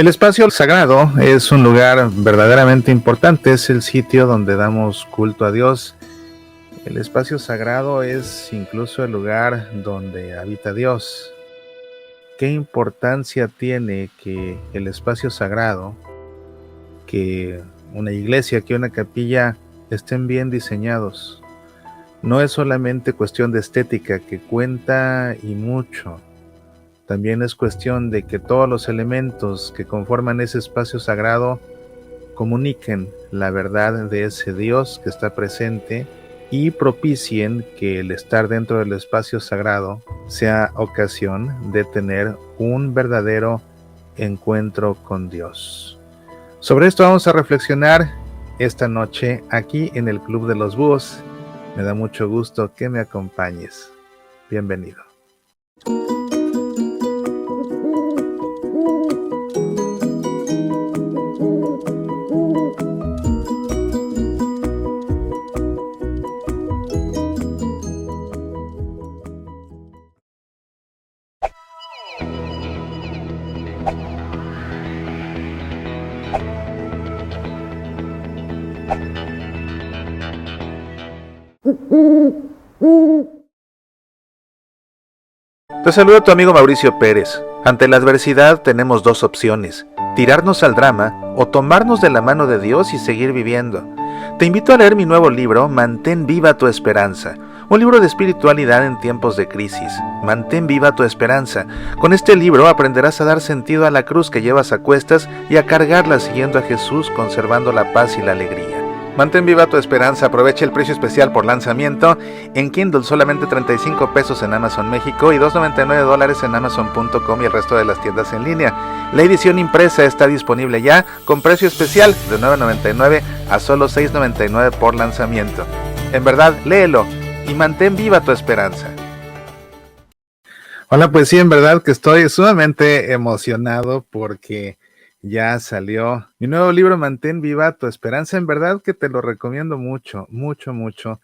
El espacio sagrado es un lugar verdaderamente importante, es el sitio donde damos culto a Dios. El espacio sagrado es incluso el lugar donde habita Dios. ¿Qué importancia tiene que el espacio sagrado, que una iglesia, que una capilla estén bien diseñados? No es solamente cuestión de estética, que cuenta y mucho. También es cuestión de que todos los elementos que conforman ese espacio sagrado comuniquen la verdad de ese Dios que está presente y propicien que el estar dentro del espacio sagrado sea ocasión de tener un verdadero encuentro con Dios. Sobre esto vamos a reflexionar esta noche aquí en el Club de los Búhos. Me da mucho gusto que me acompañes. Bienvenido. Te saluda tu amigo Mauricio Pérez. Ante la adversidad tenemos dos opciones: tirarnos al drama o tomarnos de la mano de Dios y seguir viviendo. Te invito a leer mi nuevo libro, Mantén viva tu esperanza, un libro de espiritualidad en tiempos de crisis. Mantén viva tu esperanza. Con este libro aprenderás a dar sentido a la cruz que llevas a cuestas y a cargarla siguiendo a Jesús, conservando la paz y la alegría. Mantén viva tu esperanza. Aprovecha el precio especial por lanzamiento en Kindle, solamente 35 pesos en Amazon México y $2.99 en Amazon.com y el resto de las tiendas en línea. La edición impresa está disponible ya con precio especial de $9.99 a solo $6.99 por lanzamiento. En verdad, léelo y mantén viva tu esperanza. Hola, pues sí, en verdad que estoy sumamente emocionado porque ya salió mi nuevo libro, Mantén viva tu esperanza. En verdad que te lo recomiendo mucho, mucho, mucho.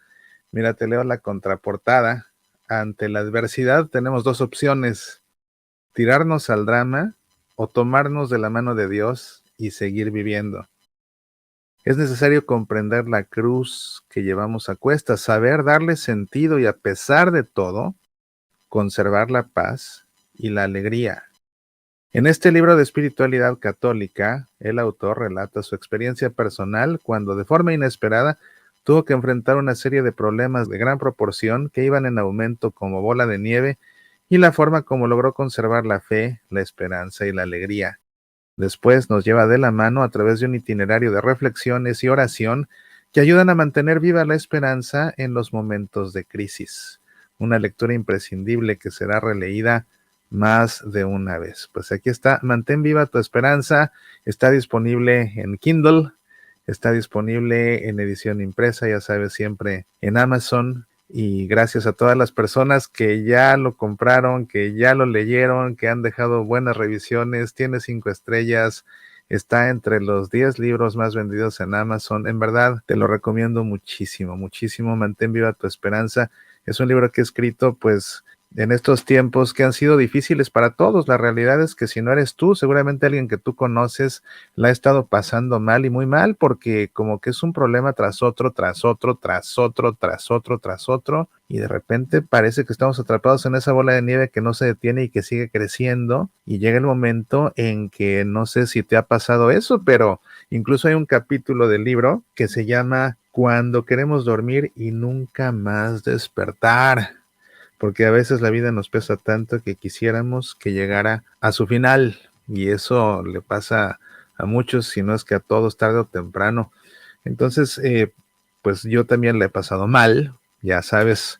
Mira, te leo la contraportada. Ante la adversidad tenemos dos opciones: tirarnos al drama o tomarnos de la mano de Dios y seguir viviendo. Es necesario comprender la cruz que llevamos a cuestas, saber darle sentido y, a pesar de todo, conservar la paz y la alegría. En este libro de espiritualidad católica, el autor relata su experiencia personal cuando, de forma inesperada, tuvo que enfrentar una serie de problemas de gran proporción que iban en aumento como bola de nieve, y la forma como logró conservar la fe, la esperanza y la alegría. Después nos lleva de la mano a través de un itinerario de reflexiones y oración que ayudan a mantener viva la esperanza en los momentos de crisis. Una lectura imprescindible que será releída más de una vez. Pues aquí está, Mantén viva tu esperanza. Está disponible en Kindle, está disponible en edición impresa, ya sabes, siempre en Amazon. Y gracias a todas las personas que ya lo compraron, que ya lo leyeron, que han dejado buenas revisiones. Tiene 5 estrellas, está entre los 10 libros más vendidos en Amazon. En verdad, te lo recomiendo muchísimo, muchísimo. Mantén viva tu esperanza. Es un libro que he escrito, pues, en estos tiempos que han sido difíciles para todos. La realidad es que si no eres tú, seguramente alguien que tú conoces la ha estado pasando mal, y muy mal, porque como que es un problema tras otro, tras otro, tras otro, tras otro, tras otro, y de repente parece que estamos atrapados en esa bola de nieve que no se detiene y que sigue creciendo, y llega el momento en que, no sé si te ha pasado eso, pero incluso hay un capítulo del libro que se llama Cuando queremos dormir y nunca más despertar, porque a veces la vida nos pesa tanto que quisiéramos que llegara a su final, y eso le pasa a muchos, si no es que a todos, tarde o temprano. Entonces, pues yo también le he pasado mal, ya sabes.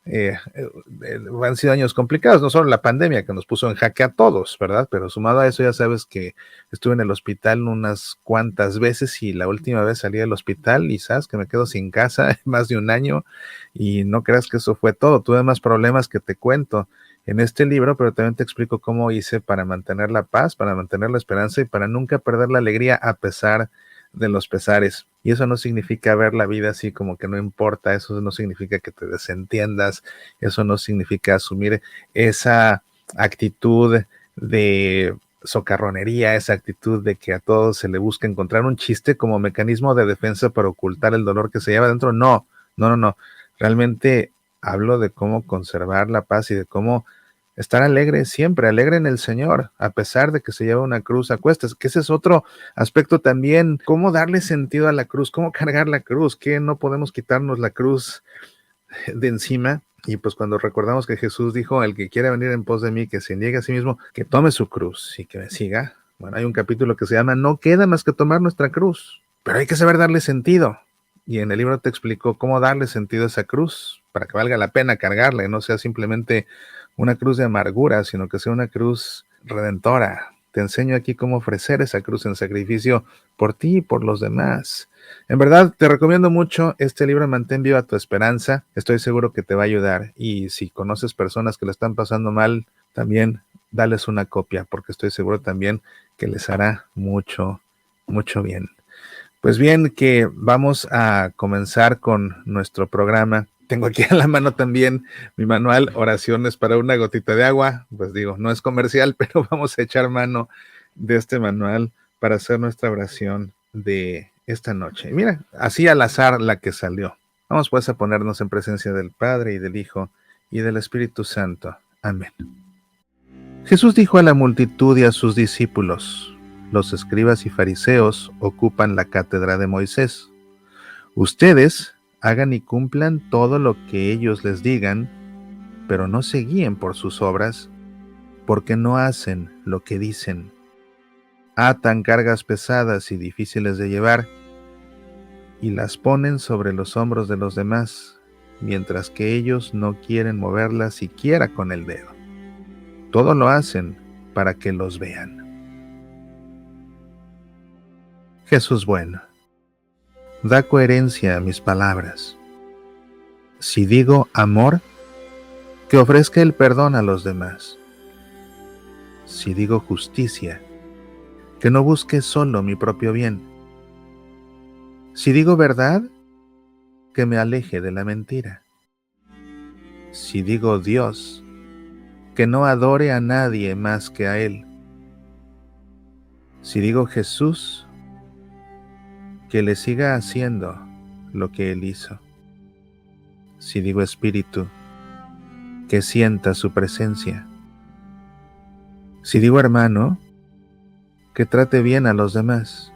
Han sido años complicados, no solo la pandemia que nos puso en jaque a todos, ¿verdad? Pero sumado a eso, ya sabes que estuve en el hospital unas cuantas veces, y la última vez salí del hospital y sabes que me quedo sin casa más de un año, y no creas que eso fue todo. Tuve más problemas que te cuento en este libro, pero también te explico cómo hice para mantener la paz, para mantener la esperanza y para nunca perder la alegría a pesar de los pesares. Y eso no significa ver la vida así como que no importa, eso no significa que te desentiendas, eso no significa asumir esa actitud de socarronería, esa actitud de que a todos se le busca encontrar un chiste como mecanismo de defensa para ocultar el dolor que se lleva dentro. No, no, no, no. Realmente hablo de cómo conservar la paz y de cómo estar alegre siempre, alegre en el Señor, a pesar de que se lleva una cruz a cuestas, que ese es otro aspecto también, cómo darle sentido a la cruz, cómo cargar la cruz, que no podemos quitarnos la cruz de encima. Y pues cuando recordamos que Jesús dijo, el que quiera venir en pos de mí, que se niegue a sí mismo, que tome su cruz y que me siga. Bueno, hay un capítulo que se llama No queda más que tomar nuestra cruz, pero hay que saber darle sentido. Y en el libro te explicó cómo darle sentido a esa cruz, para que valga la pena cargarla y no sea simplemente una cruz de amargura, sino que sea una cruz redentora. Te enseño aquí cómo ofrecer esa cruz en sacrificio por ti y por los demás. En verdad, te recomiendo mucho este libro, Mantén viva tu esperanza. Estoy seguro que te va a ayudar. Y si conoces personas que lo están pasando mal, también dales una copia, porque estoy seguro también que les hará mucho, mucho bien. Pues bien, que vamos a comenzar con nuestro programa. Tengo aquí a la mano también mi manual, Oraciones para una gotita de agua. Pues digo, no es comercial, pero vamos a echar mano de este manual para hacer nuestra oración de esta noche. Y mira, así al azar la que salió. Vamos pues a ponernos en presencia del Padre y del Hijo y del Espíritu Santo. Amén. Jesús dijo a la multitud y a sus discípulos: los escribas y fariseos ocupan la cátedra de Moisés. Ustedes hagan y cumplan todo lo que ellos les digan, pero no se guíen por sus obras, porque no hacen lo que dicen. Atan cargas pesadas y difíciles de llevar y las ponen sobre los hombros de los demás, mientras que ellos no quieren moverlas siquiera con el dedo. Todo lo hacen para que los vean. Jesús bueno, da coherencia a mis palabras. Si digo amor, que ofrezca el perdón a los demás. Si digo justicia, que no busque solo mi propio bien. Si digo verdad, que me aleje de la mentira. Si digo Dios, que no adore a nadie más que a Él. Si digo Jesús, que le siga haciendo lo que Él hizo. Si digo Espíritu, que sienta su presencia. Si digo hermano, que trate bien a los demás.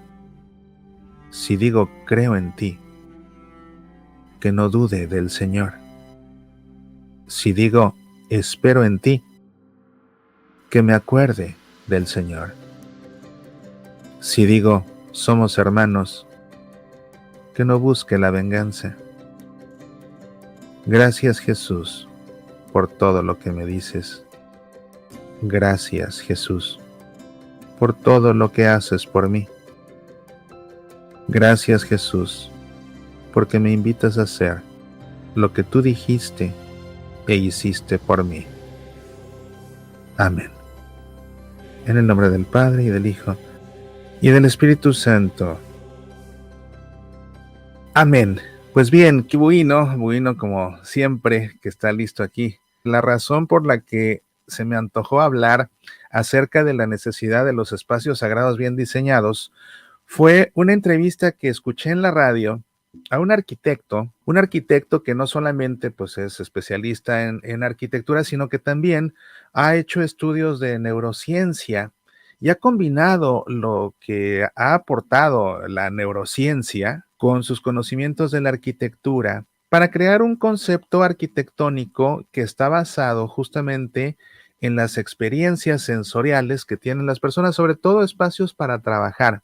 Si digo creo en ti, que no dude del Señor. Si digo espero en ti, que me acuerde del Señor. Si digo somos hermanos, que no busque la venganza. Gracias Jesús por todo lo que me dices. Gracias Jesús por todo lo que haces por mí. Gracias Jesús porque me invitas a hacer lo que tú dijiste e hiciste por mí. Amén. En el nombre del Padre y del Hijo y del Espíritu Santo. Amén. Pues bien, qué bueno como siempre que está listo aquí. La razón por la que se me antojó hablar acerca de la necesidad de los espacios sagrados bien diseñados fue una entrevista que escuché en la radio a un arquitecto que no solamente pues, es especialista en arquitectura, sino que también ha hecho estudios de neurociencia y ha combinado lo que ha aportado la neurociencia con sus conocimientos de la arquitectura para crear un concepto arquitectónico que está basado justamente en las experiencias sensoriales que tienen las personas, sobre todo espacios para trabajar.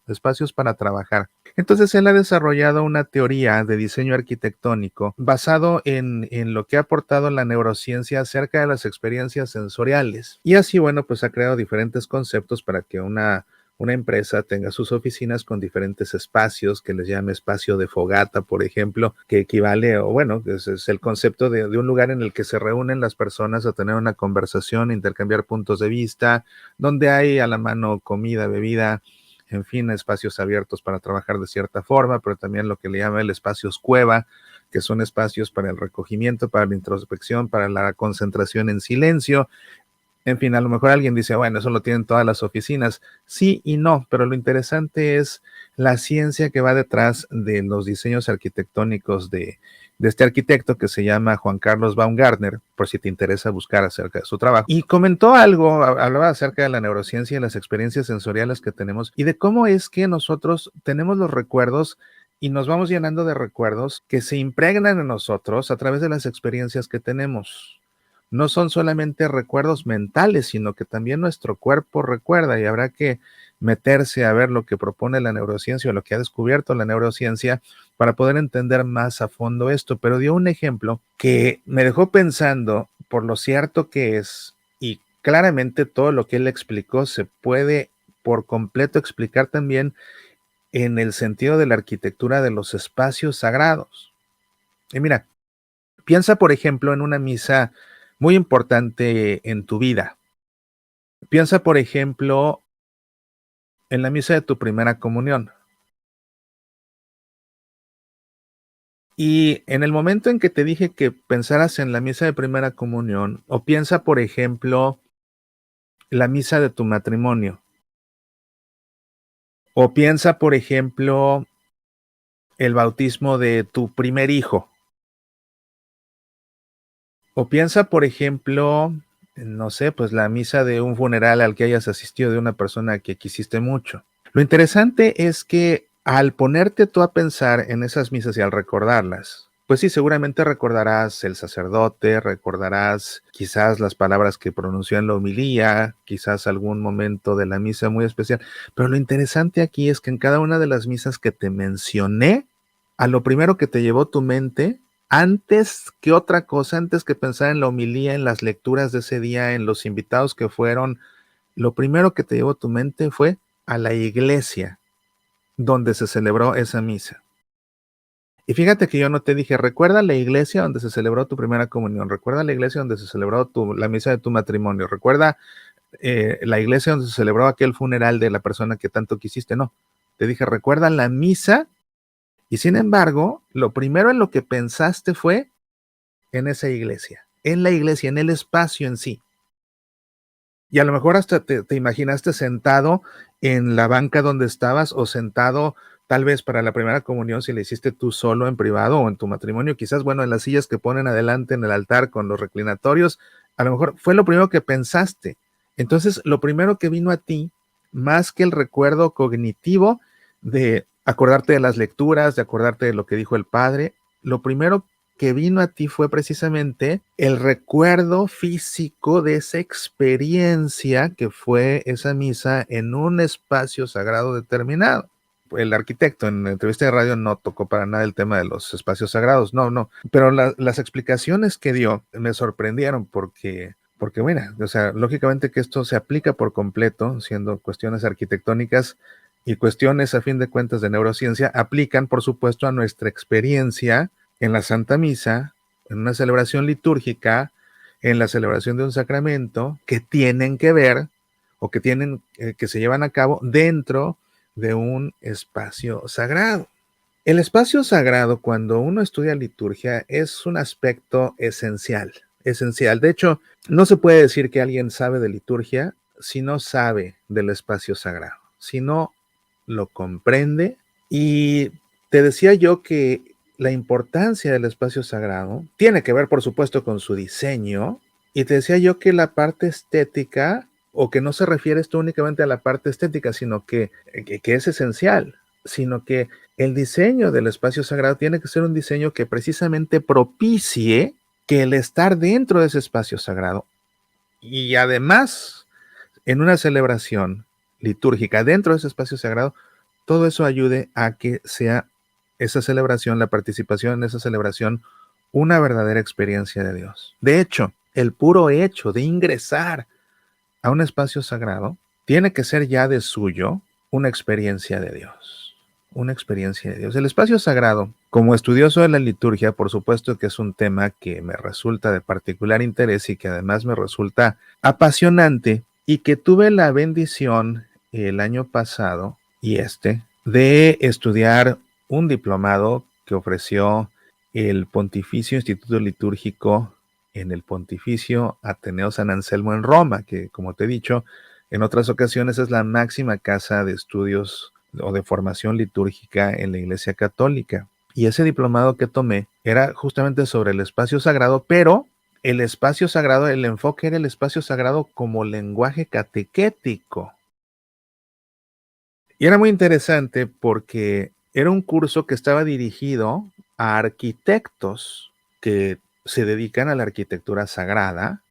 Entonces él ha desarrollado una teoría de diseño arquitectónico basado en lo que ha aportado la neurociencia acerca de las experiencias sensoriales. Y así, bueno, pues ha creado diferentes conceptos para que una empresa tenga sus oficinas con diferentes espacios, que les llame espacio de fogata, por ejemplo, que equivale, o bueno, es el concepto de un lugar en el que se reúnen las personas a tener una conversación, intercambiar puntos de vista, donde hay a la mano comida, bebida, en fin, espacios abiertos para trabajar de cierta forma, pero también lo que le llama el espacios cueva, que son espacios para el recogimiento, para la introspección, para la concentración en silencio. En fin, a lo mejor alguien dice, bueno, eso lo tienen todas las oficinas. Sí y no, pero lo interesante es la ciencia que va detrás de los diseños arquitectónicos de este arquitecto que se llama Juan Carlos Baumgartner, por si te interesa buscar acerca de su trabajo. Y comentó algo, hablaba acerca de la neurociencia y las experiencias sensoriales que tenemos y de cómo es que nosotros tenemos los recuerdos y nos vamos llenando de recuerdos que se impregnan en nosotros a través de las experiencias que tenemos. No son solamente recuerdos mentales, sino que también nuestro cuerpo recuerda y habrá que meterse a ver lo que propone la neurociencia o lo que ha descubierto la neurociencia para poder entender más a fondo esto. Pero dio un ejemplo que me dejó pensando por lo cierto que es y claramente todo lo que él explicó se puede por completo explicar también en el sentido de la arquitectura de los espacios sagrados. Y mira, piensa por ejemplo en una misa muy importante en tu vida. Piensa, por ejemplo, en la misa de tu primera comunión. Y en el momento en que te dije que pensaras en la misa de primera comunión, o piensa, por ejemplo, la misa de tu matrimonio, o piensa, por ejemplo, el bautismo de tu primer hijo, o piensa, por ejemplo, no sé, pues la misa de un funeral al que hayas asistido de una persona que quisiste mucho. Lo interesante es que al ponerte tú a pensar en esas misas y al recordarlas, pues sí, seguramente recordarás el sacerdote, recordarás quizás las palabras que pronunció en la homilía, quizás algún momento de la misa muy especial, pero lo interesante aquí es que en cada una de las misas que te mencioné, a lo primero que te llevó tu mente, antes que otra cosa, antes que pensar en la homilía, en las lecturas de ese día, en los invitados que fueron, lo primero que te llevó tu mente fue a la iglesia donde se celebró esa misa. Y fíjate que yo no te dije, recuerda la iglesia donde se celebró tu primera comunión, recuerda la iglesia donde se celebró la misa de tu matrimonio, recuerda la iglesia donde se celebró aquel funeral de la persona que tanto quisiste. No, te dije, recuerda la misa y sin embargo, lo primero en lo que pensaste fue en esa iglesia, en la iglesia, en el espacio en sí. Y a lo mejor hasta te imaginaste sentado en la banca donde estabas o sentado tal vez para la primera comunión si la hiciste tú solo en privado o en tu matrimonio, quizás, bueno, en las sillas que ponen adelante en el altar con los reclinatorios, a lo mejor fue lo primero que pensaste. Entonces, lo primero que vino a ti, más que el recuerdo cognitivo de acordarte de las lecturas, de acordarte de lo que dijo el padre, lo primero que vino a ti fue precisamente el recuerdo físico de esa experiencia que fue esa misa en un espacio sagrado determinado. El arquitecto en la entrevista de radio no tocó para nada el tema de los espacios sagrados, no, pero las explicaciones que dio me sorprendieron porque bueno, o sea, lógicamente que esto se aplica por completo, siendo cuestiones arquitectónicas y cuestiones a fin de cuentas de neurociencia, aplican por supuesto a nuestra experiencia en la Santa Misa, en una celebración litúrgica, en la celebración de un sacramento, que tienen que ver o que tienen que se llevan a cabo dentro de un espacio sagrado. El espacio sagrado, cuando uno estudia liturgia, es un aspecto esencial, esencial. De hecho, no se puede decir que alguien sabe de liturgia si no sabe del espacio sagrado, si no lo comprende. Y te decía yo que la importancia del espacio sagrado tiene que ver, por supuesto, con su diseño. Y te decía yo que la parte estética, o que no se refiere esto únicamente a la parte estética, sino que es esencial, sino que el diseño del espacio sagrado tiene que ser un diseño que precisamente propicie que el estar dentro de ese espacio sagrado y además en una celebración litúrgica dentro de ese espacio sagrado, todo eso ayude a que sea esa celebración, la participación en esa celebración, una verdadera experiencia de Dios. De hecho, el puro hecho de ingresar a un espacio sagrado tiene que ser ya de suyo una experiencia de Dios. Una experiencia de Dios. El espacio sagrado, como estudioso de la liturgia, por supuesto que es un tema que me resulta de particular interés y que además me resulta apasionante y que tuve la bendición el año pasado y de estudiar un diplomado que ofreció el Pontificio Instituto Litúrgico en el Pontificio Ateneo San Anselmo en Roma, que como te he dicho en otras ocasiones es la máxima casa de estudios o de formación litúrgica en la Iglesia Católica. Y ese diplomado que tomé era justamente sobre el espacio sagrado, pero el espacio sagrado, el enfoque era el espacio sagrado como lenguaje catequético. Y era muy interesante porque era un curso que estaba dirigido a arquitectos que se dedican a la arquitectura sagrada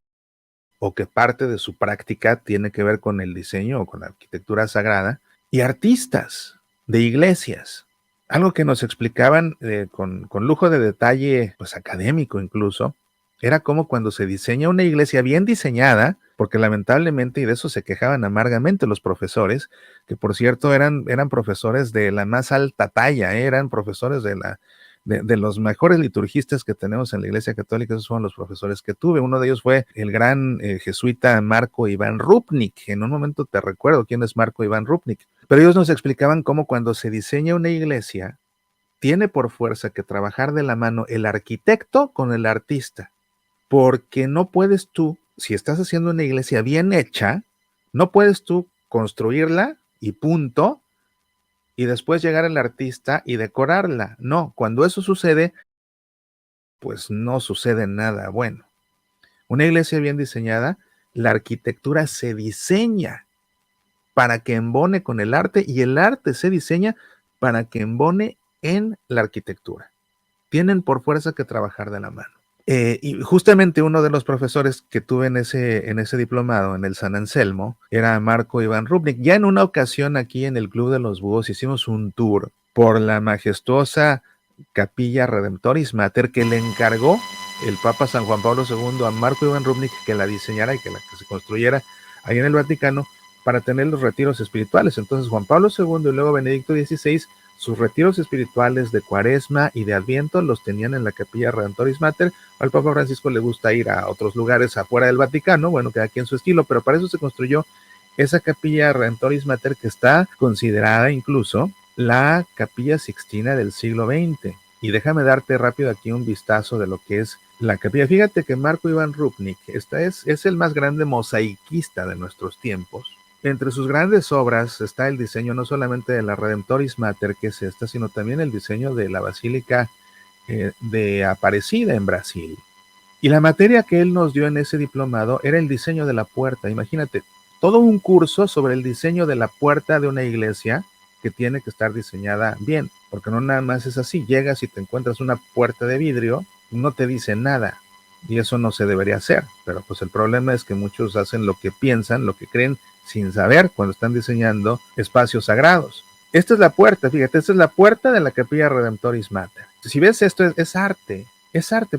o que parte de su práctica tiene que ver con el diseño o con la arquitectura sagrada, y artistas de iglesias. Algo que nos explicaban con lujo de detalle, pues académico incluso, era como cuando se diseña una iglesia bien diseñada, porque lamentablemente, y de eso se quejaban amargamente los profesores, que por cierto eran profesores de la más alta talla, eran profesores de los mejores liturgistas que tenemos en la Iglesia Católica. Esos fueron los profesores que tuve. Uno de ellos fue el gran jesuita Marco Iván Rupnik. En un momento te recuerdo quién es Marco Iván Rupnik. Pero ellos nos explicaban cómo cuando se diseña una iglesia, tiene por fuerza que trabajar de la mano el arquitecto con el artista. Porque no puedes tú, si estás haciendo una iglesia bien hecha, no puedes tú construirla y punto, y después llegar el artista y decorarla. No, cuando eso sucede, pues no sucede nada bueno. Una iglesia bien diseñada, la arquitectura se diseña para que embone con el arte y el arte se diseña para que embone en la arquitectura. Tienen por fuerza que trabajar de la mano. Y justamente uno de los profesores que tuve en ese diplomado, en el San Anselmo, era Marco Iván Rupnik. Ya en una ocasión aquí en el Club de los Búhos hicimos un tour por la majestuosa Capilla Redemptoris Mater que le encargó el Papa San Juan Pablo II a Marco Iván Rupnik que la diseñara y que se construyera ahí en el Vaticano para tener los retiros espirituales. Entonces Juan Pablo II y luego Benedicto XVI, sus retiros espirituales de Cuaresma y de Adviento los tenían en la Capilla Redemptoris Mater. Al Papa Francisco le gusta ir a otros lugares afuera del Vaticano, bueno, cada quien su estilo, pero para eso se construyó esa Capilla Redemptoris Mater que está considerada incluso la Capilla Sixtina del siglo XX. Y déjame darte rápido aquí un vistazo de lo que es la capilla. Fíjate que Marco Iván Rupnik es el más grande mosaiquista de nuestros tiempos. Entre sus grandes obras está el diseño no solamente de la Redemptoris Mater, que es esta, sino también el diseño de la Basílica de Aparecida en Brasil. Y la materia que él nos dio en ese diplomado era el diseño de la puerta. Imagínate, todo un curso sobre el diseño de la puerta de una iglesia que tiene que estar diseñada bien, porque no nada más es así, llegas y te encuentras una puerta de vidrio, no te dice nada, y eso no se debería hacer, pero pues el problema es que muchos hacen lo que piensan, lo que creen, sin saber cuando están diseñando espacios sagrados. Esta es la puerta, fíjate, esta es la puerta de la Capilla Redemptoris Mater. Si ves esto, es arte,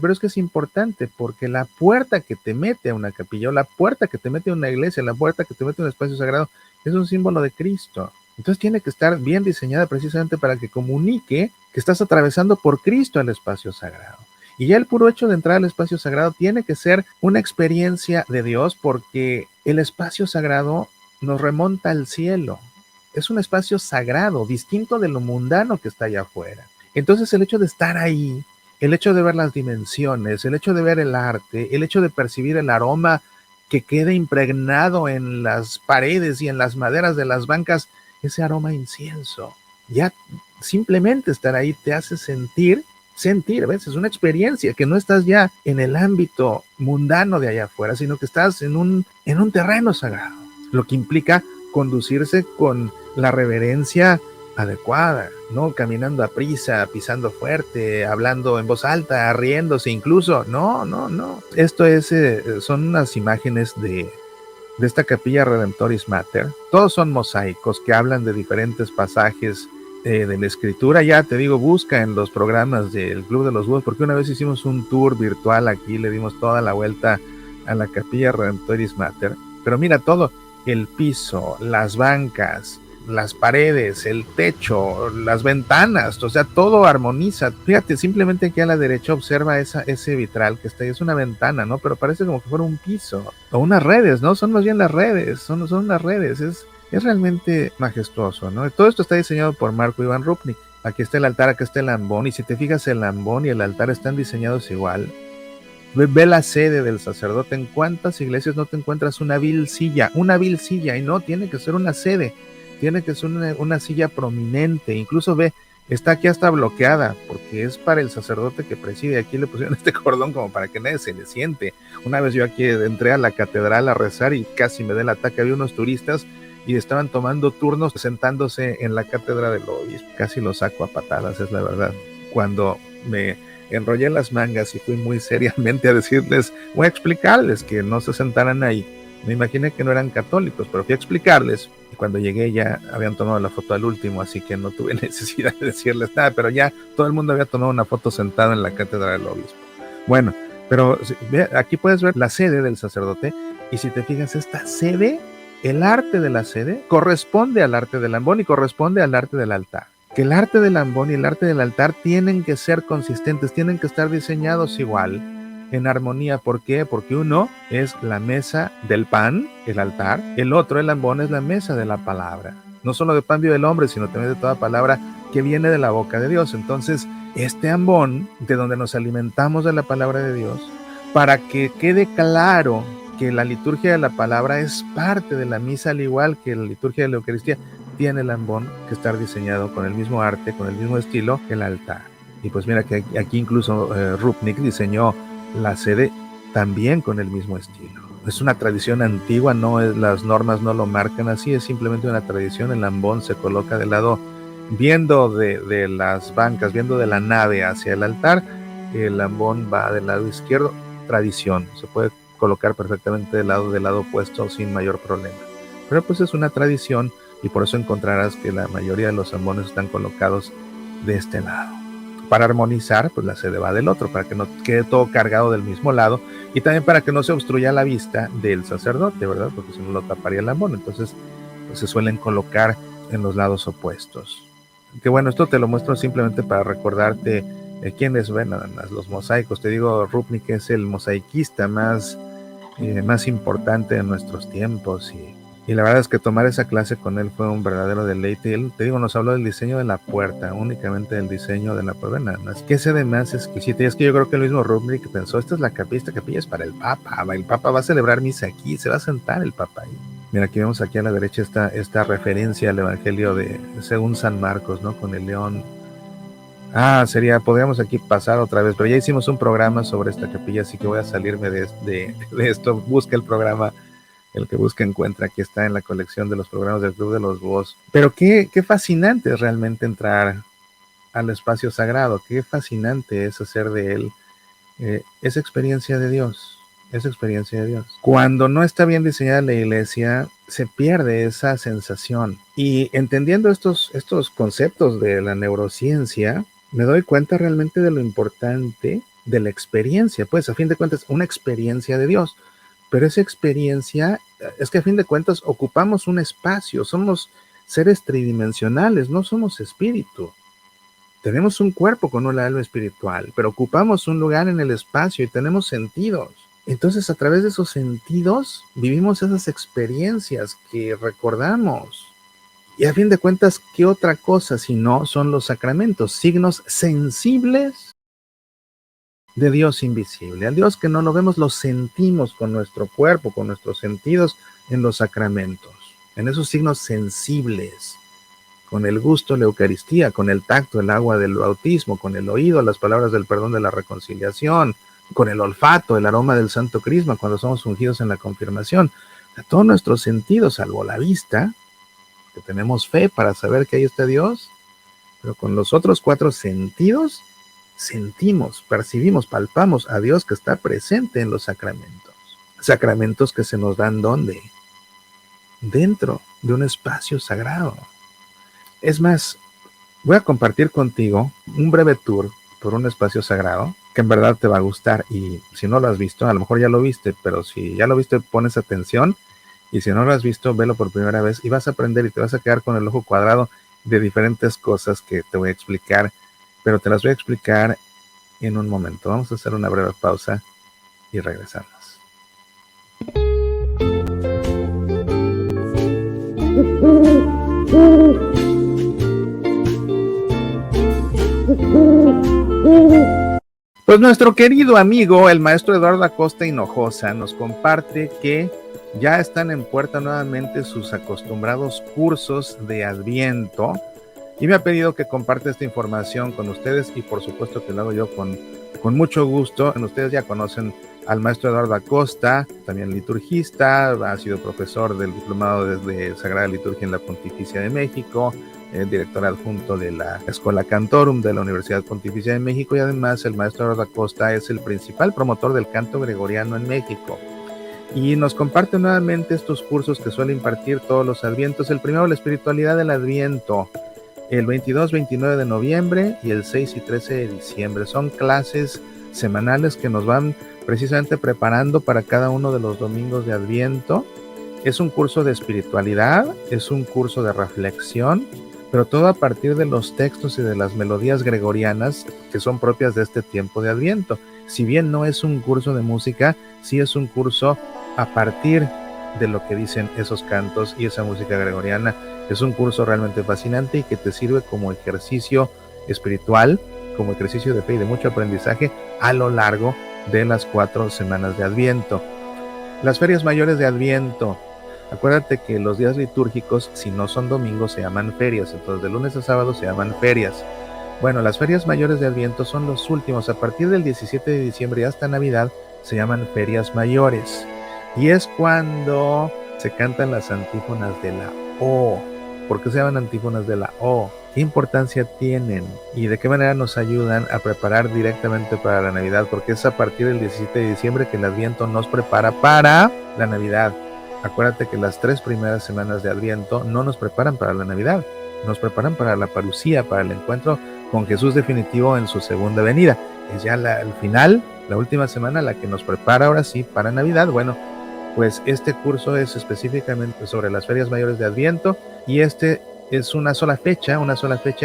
pero es que es importante porque la puerta que te mete a una capilla, o la puerta que te mete a una iglesia, la puerta que te mete a un espacio sagrado, es un símbolo de Cristo. Entonces tiene que estar bien diseñada precisamente para que comunique que estás atravesando por Cristo el espacio sagrado. Y ya el puro hecho de entrar al espacio sagrado tiene que ser una experiencia de Dios, porque el espacio sagrado nos remonta al cielo. Es un espacio sagrado, distinto de lo mundano que está allá afuera. Entonces el hecho de estar ahí, el hecho de ver las dimensiones, el hecho de ver el arte, el hecho de percibir el aroma que queda impregnado en las paredes y en las maderas de las bancas, ese aroma a incienso, ya simplemente estar ahí te hace sentir, ¿ves? Es una experiencia que no estás ya en el ámbito mundano de allá afuera, sino que estás en un terreno sagrado, lo que implica conducirse con la reverencia adecuada, no caminando a prisa, pisando fuerte, hablando en voz alta, riéndose incluso, no. Esto son unas imágenes de esta Capilla Redemptoris Mater. Todos son mosaicos que hablan de diferentes pasajes de la escritura. Ya te digo, busca en los programas del Club de los Búhos, porque una vez hicimos un tour virtual aquí, le dimos toda la vuelta a la Capilla Redemptoris Mater. Pero mira todo, el piso, las bancas, las paredes, el techo, las ventanas, o sea, todo armoniza. Fíjate, simplemente aquí a la derecha observa ese vitral que está ahí, es una ventana, ¿no? Pero parece como que fuera un piso, o unas redes, ¿no? Son más bien las redes, son unas redes, es realmente majestuoso, ¿no? Todo esto está diseñado por Marco Iván Rupnik. Aquí está el altar, aquí está el ambón, y si te fijas, el ambón y el altar están diseñados igual. Ve la sede del sacerdote. ¿En cuántas iglesias no te encuentras una vil silla? Una vil silla, y no, tiene que ser una sede, tiene que ser una silla prominente. Incluso ve, está aquí hasta bloqueada, porque es para el sacerdote que preside. Aquí le pusieron este cordón como para que nadie se le siente. Una vez yo aquí entré a la catedral a rezar y casi me da el ataque. Había unos turistas y estaban tomando turnos sentándose en la cátedra del obispo. Casi lo saco a patadas, es la verdad. Cuando me enrollé las mangas y fui muy seriamente a decirles, voy a explicarles que no se sentaran ahí. Me imaginé que no eran católicos, pero fui a explicarles. Y cuando llegué ya habían tomado la foto al último, así que no tuve necesidad de decirles nada, pero ya todo el mundo había tomado una foto sentado en la cátedra del obispo. Bueno, pero aquí puedes ver la sede del sacerdote, y si te fijas, esta sede, el arte de la sede corresponde al arte del ambón y corresponde al arte del altar. Que el arte del ambón y el arte del altar tienen que ser consistentes, tienen que estar diseñados igual, en armonía. ¿Por qué? Porque uno es la mesa del pan, el altar, el otro, el ambón, es la mesa de la palabra. No solo de pan vive el hombre, sino también de toda palabra que viene de la boca de Dios. Entonces, este ambón, de donde nos alimentamos de la palabra de Dios, para que quede claro que la liturgia de la palabra es parte de la misa, al igual que la liturgia de la Eucaristía, tiene el ambón que estar diseñado con el mismo arte, con el mismo estilo que el altar. Y pues mira que aquí incluso Rupnik diseñó la sede también con el mismo estilo. Es una tradición antigua, no es, las normas no lo marcan así, es simplemente una tradición. El ambón se coloca del lado, viendo de las bancas, viendo de la nave hacia el altar. El ambón va del lado izquierdo, tradición, se puede colocar perfectamente del lado opuesto sin mayor problema. Pero pues es una tradición, y por eso encontrarás que la mayoría de los ambones están colocados de este lado. Para armonizar, pues la sede va del otro, para que no quede todo cargado del mismo lado, y también para que no se obstruya la vista del sacerdote, ¿verdad? Porque si no lo taparía el ambón. Entonces, pues se suelen colocar en los lados opuestos. Que bueno, esto te lo muestro simplemente para recordarte quiénes ven los mosaicos. Te digo, Rupnik es el mosaiquista más importante de nuestros tiempos, y la verdad es que tomar esa clase con él fue un verdadero deleite. Él, te digo, nos habló del diseño de la puerta, únicamente del diseño de la puerta, nada más. Que ese además es exquisito, y es que yo creo que el mismo Rupnik pensó, esta es la capilla, esta capilla es para el Papa va a celebrar misa aquí, se va a sentar el Papa ahí. Mira, aquí vemos aquí a la derecha esta referencia al Evangelio según San Marcos, ¿no? Con el león. Podríamos aquí pasar otra vez, pero ya hicimos un programa sobre esta capilla, así que voy a salirme de esto. Busca el programa. El que busca encuentra, aquí está en la colección de los programas del Club de los Búhos. Pero qué fascinante es realmente entrar al espacio sagrado, qué fascinante es hacer de él esa experiencia de Dios, Cuando no está bien diseñada la iglesia, se pierde esa sensación. Y entendiendo estos conceptos de la neurociencia, me doy cuenta realmente de lo importante de la experiencia, pues a fin de cuentas, una experiencia de Dios. Pero esa experiencia es que a fin de cuentas ocupamos un espacio, somos seres tridimensionales, no somos espíritu. Tenemos un cuerpo con un alma espiritual, pero ocupamos un lugar en el espacio y tenemos sentidos. Entonces, a través de esos sentidos vivimos esas experiencias que recordamos. Y a fin de cuentas, ¿qué otra cosa si no son los sacramentos? Signos sensibles de Dios invisible. Al Dios que no lo vemos, lo sentimos con nuestro cuerpo, con nuestros sentidos en los sacramentos, en esos signos sensibles, con el gusto, la Eucaristía, con el tacto, el agua del bautismo, con el oído, las palabras del perdón de la reconciliación, con el olfato, el aroma del Santo Crisma cuando somos ungidos en la confirmación. A todos nuestros sentidos, salvo la vista, que tenemos fe para saber que ahí está Dios, pero con los otros 4 sentidos sentimos, percibimos, palpamos a Dios que está presente en los sacramentos. Sacramentos que se nos dan ¿dónde? Dentro de un espacio sagrado. Es más, voy a compartir contigo un breve tour por un espacio sagrado que en verdad te va a gustar, y si no lo has visto, a lo mejor ya lo viste, pero si ya lo viste, pones atención, y si no lo has visto, velo por primera vez y vas a aprender y te vas a quedar con el ojo cuadrado de diferentes cosas que te voy a explicar, pero te las voy a explicar en un momento. Vamos a hacer una breve pausa y regresamos. Pues nuestro querido amigo, el maestro Eduardo Acosta Hinojosa, nos comparte que ya están en puerta nuevamente sus acostumbrados cursos de Adviento y me ha pedido que comparte esta información con ustedes y por supuesto que lo hago yo con mucho gusto. Ustedes ya conocen al maestro Eduardo Acosta, también liturgista, ha sido profesor del diplomado de Sagrada Liturgia en la Pontificia de México, director adjunto de la Escola Cantorum de la Universidad Pontificia de México y además el maestro Eduardo Acosta es el principal promotor del canto gregoriano en México. Y nos comparte nuevamente estos cursos que suele impartir todos los advientos. El primero, la espiritualidad del Adviento, el 22-29 de noviembre y el 6 y 13 de diciembre. Son clases semanales que nos van precisamente preparando para cada uno de los domingos de Adviento. Es un curso de espiritualidad, es un curso de reflexión, pero todo a partir de los textos y de las melodías gregorianas que son propias de este tiempo de Adviento. Si bien no es un curso de música, sí es un curso a partir de lo que dicen esos cantos y esa música gregoriana. Es un curso realmente fascinante y que te sirve como ejercicio espiritual, como ejercicio de fe y de mucho aprendizaje a lo largo de las 4 semanas de Adviento. Las ferias mayores de Adviento. Acuérdate que los días litúrgicos, si no son domingos, se llaman ferias. Entonces, de lunes a sábado se llaman ferias. Bueno, las ferias mayores de Adviento son los últimos. A partir del 17 de diciembre y hasta Navidad se llaman ferias mayores. Y es cuando se cantan las antífonas de la O. ¿Por qué se llaman antífonas de la O? ¿Qué importancia tienen? ¿Y de qué manera nos ayudan a preparar directamente para la Navidad? Porque es a partir del 17 de diciembre que el Adviento nos prepara para la Navidad. Acuérdate que las 3 primeras semanas de Adviento no nos preparan para la Navidad, nos preparan para la parucía, para el encuentro con Jesús definitivo en su segunda venida. Es ya el final, la última semana, la que nos prepara ahora sí para Navidad. Bueno, pues este curso es específicamente sobre las ferias mayores de Adviento y es una sola fecha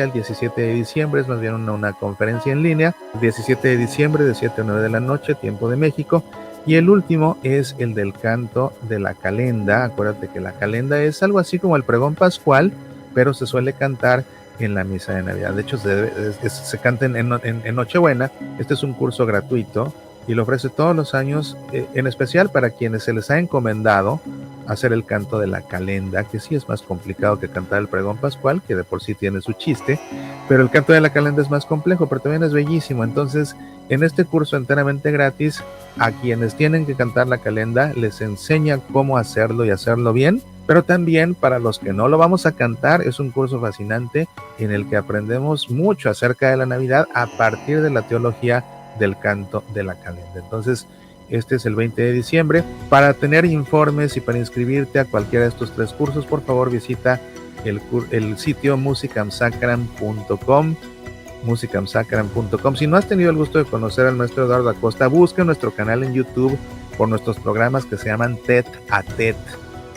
el 17 de diciembre, es más bien una conferencia en línea, el 17 de diciembre de 7 a 9 de la noche, tiempo de México. Y el último es el del canto de la calenda. Acuérdate que la calenda es algo así como el pregón pascual, pero se suele cantar en la misa de Navidad. De hecho, se canta en Nochebuena. Este es un curso gratuito y lo ofrece todos los años, en especial para quienes se les ha encomendado hacer el canto de la calenda, que sí es más complicado que cantar el pregón pascual, que de por sí tiene su chiste, pero el canto de la calenda es más complejo, pero también es bellísimo. Entonces, en este curso enteramente gratis, a quienes tienen que cantar la calenda les enseña cómo hacerlo y hacerlo bien, pero también para los que no lo vamos a cantar es un curso fascinante en el que aprendemos mucho acerca de la Navidad a partir de la teología del canto de la calenda. Entonces, este es el 20 de diciembre. Para tener informes y para inscribirte a cualquiera de estos 3 cursos, por favor visita el sitio musicamsacram.com. musicamsacram.com. Si no has tenido el gusto de conocer al maestro Eduardo Acosta, busca nuestro canal en YouTube por nuestros programas que se llaman TET a TET.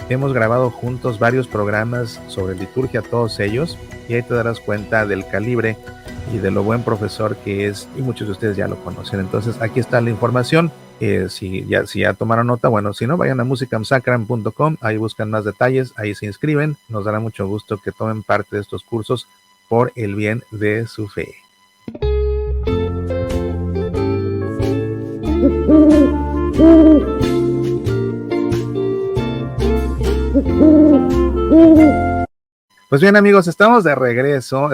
Hemos grabado juntos varios programas sobre liturgia, todos ellos, y ahí te darás cuenta del calibre y de lo buen profesor que es, y muchos de ustedes ya lo conocen. Entonces aquí está la información. Si ya tomaron nota, bueno, si no, vayan a musicamsacram.com, ahí buscan más detalles, ahí se inscriben. Nos dará mucho gusto que tomen parte de estos cursos por el bien de su fe. Pues bien, amigos, estamos de regreso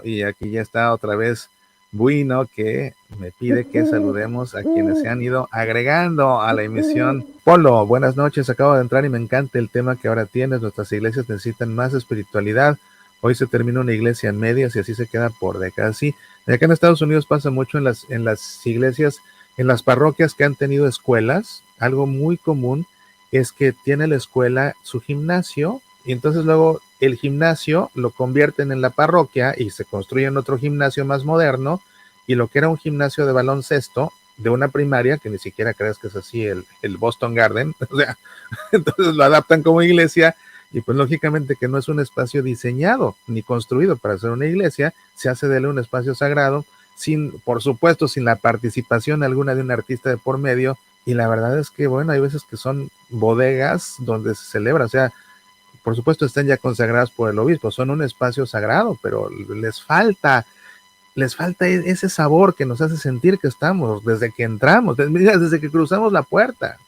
y aquí ya está otra vez Bueno, que me pide que saludemos a quienes se han ido agregando a la emisión. Polo, buenas noches, acabo de entrar y me encanta el tema que ahora tienes. Nuestras iglesias necesitan más espiritualidad. Hoy se termina una iglesia en medias y así se queda por décadas. Sí, acá en Estados Unidos pasa mucho en las iglesias, en las parroquias que han tenido escuelas. Algo muy común es que tiene la escuela su gimnasio y entonces luego el gimnasio lo convierten en la parroquia y se construyen otro gimnasio más moderno, y lo que era un gimnasio de baloncesto de una primaria, que ni siquiera crees que es así el Boston Garden, o sea, entonces lo adaptan como iglesia, y pues lógicamente que no es un espacio diseñado ni construido para ser una iglesia, se hace de él un espacio sagrado, por supuesto, sin la participación alguna de un artista de por medio, y la verdad es que, bueno, hay veces que son bodegas donde se celebra, o sea, por supuesto están ya consagradas por el obispo, son un espacio sagrado, pero les falta les falta ese sabor que nos hace sentir que estamos desde que entramos, desde que cruzamos la puerta.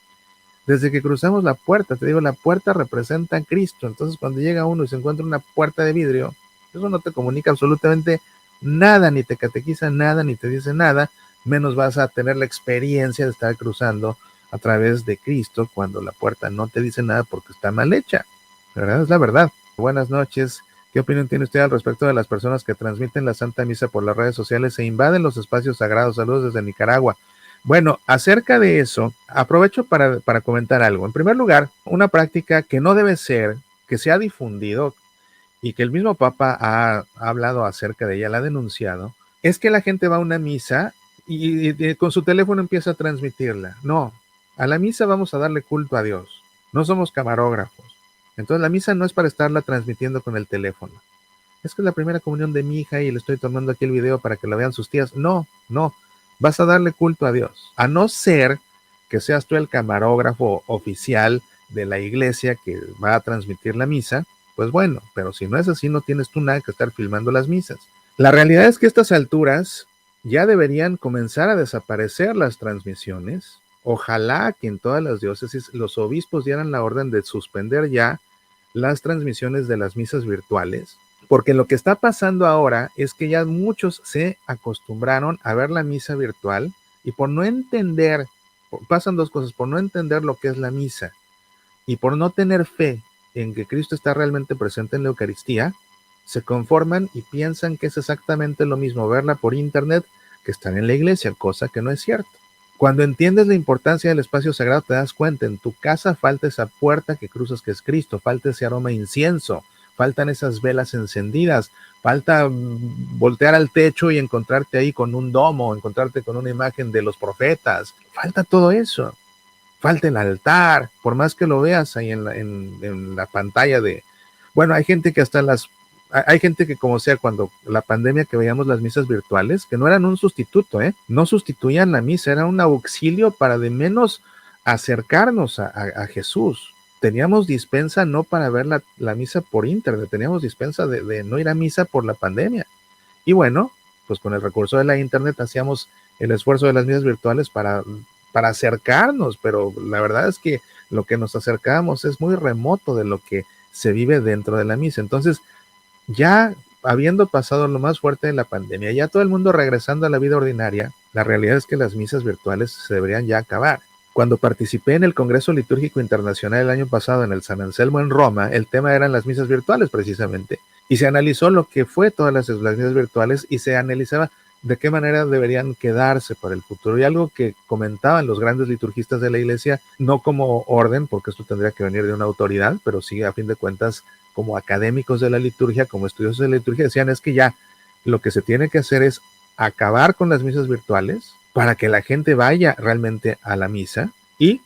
Desde que cruzamos la puerta, te digo, la puerta representa a Cristo. Entonces, cuando llega uno y se encuentra una puerta de vidrio, eso no te comunica absolutamente nada, ni te catequiza nada, ni te dice nada, menos vas a tener la experiencia de estar cruzando a través de Cristo cuando la puerta no te dice nada porque está mal hecha. ¿Verdad? Es la verdad. Buenas noches. ¿Qué opinión tiene usted al respecto de las personas que transmiten la Santa Misa por las redes sociales e invaden los espacios sagrados? Saludos desde Nicaragua. Bueno, acerca de eso, aprovecho para comentar algo. En primer lugar, una práctica que no debe ser, que se ha difundido y que el mismo Papa ha hablado acerca de ella, la ha denunciado, es que la gente va a una misa y con su teléfono empieza a transmitirla. No, a la misa vamos a darle culto a Dios. No somos camarógrafos. Entonces la misa no es para estarla transmitiendo con el teléfono. Es que es la primera comunión de mi hija y le estoy tomando aquí el video para que lo vean sus tías. No, no. Vas a darle culto a Dios. A no ser que seas tú el camarógrafo oficial de la iglesia que va a transmitir la misa, pues bueno, pero si no es así, no tienes tú nada que estar filmando las misas. La realidad es que a estas alturas ya deberían comenzar a desaparecer las transmisiones. Ojalá que en todas las diócesis los obispos dieran la orden de suspender ya las transmisiones de las misas virtuales, porque lo que está pasando ahora es que ya muchos se acostumbraron a ver la misa virtual y por no entender, pasan dos cosas, por no entender lo que es la misa y por no tener fe en que Cristo está realmente presente en la Eucaristía, se conforman y piensan que es exactamente lo mismo verla por internet que estar en la iglesia, cosa que no es cierto. Cuando entiendes la importancia del espacio sagrado, te das cuenta, en tu casa falta esa puerta que cruzas que es Cristo, falta ese aroma de incienso, faltan esas velas encendidas, falta voltear al techo y encontrarte ahí con un domo, encontrarte con una imagen de los profetas, falta todo eso, falta el altar, por más que lo veas ahí en la pantalla de... Bueno, hay gente que como sea, cuando la pandemia que veíamos las misas virtuales, que no eran un sustituto, no sustituían la misa, era un auxilio para de menos acercarnos a Jesús. Teníamos dispensa no para ver la misa por internet, teníamos dispensa de no ir a misa por la pandemia. Y bueno, pues con el recurso de la internet hacíamos el esfuerzo de las misas virtuales para acercarnos, pero la verdad es que lo que nos acercamos es muy remoto de lo que se vive dentro de la misa. Entonces, ya habiendo pasado lo más fuerte de la pandemia, ya todo el mundo regresando a la vida ordinaria, la realidad es que las misas virtuales se deberían ya acabar. Cuando participé en el Congreso Litúrgico Internacional el año pasado en el San Anselmo en Roma, el tema eran las misas virtuales precisamente, y se analizó lo que fue todas las misas virtuales y se analizaba de qué manera deberían quedarse para el futuro. Y algo que comentaban los grandes liturgistas de la iglesia, no como orden, porque esto tendría que venir de una autoridad, pero sí a fin de cuentas como académicos de la liturgia, como estudiosos de la liturgia, decían es que ya lo que se tiene que hacer es acabar con las misas virtuales para que la gente vaya realmente a la misa, y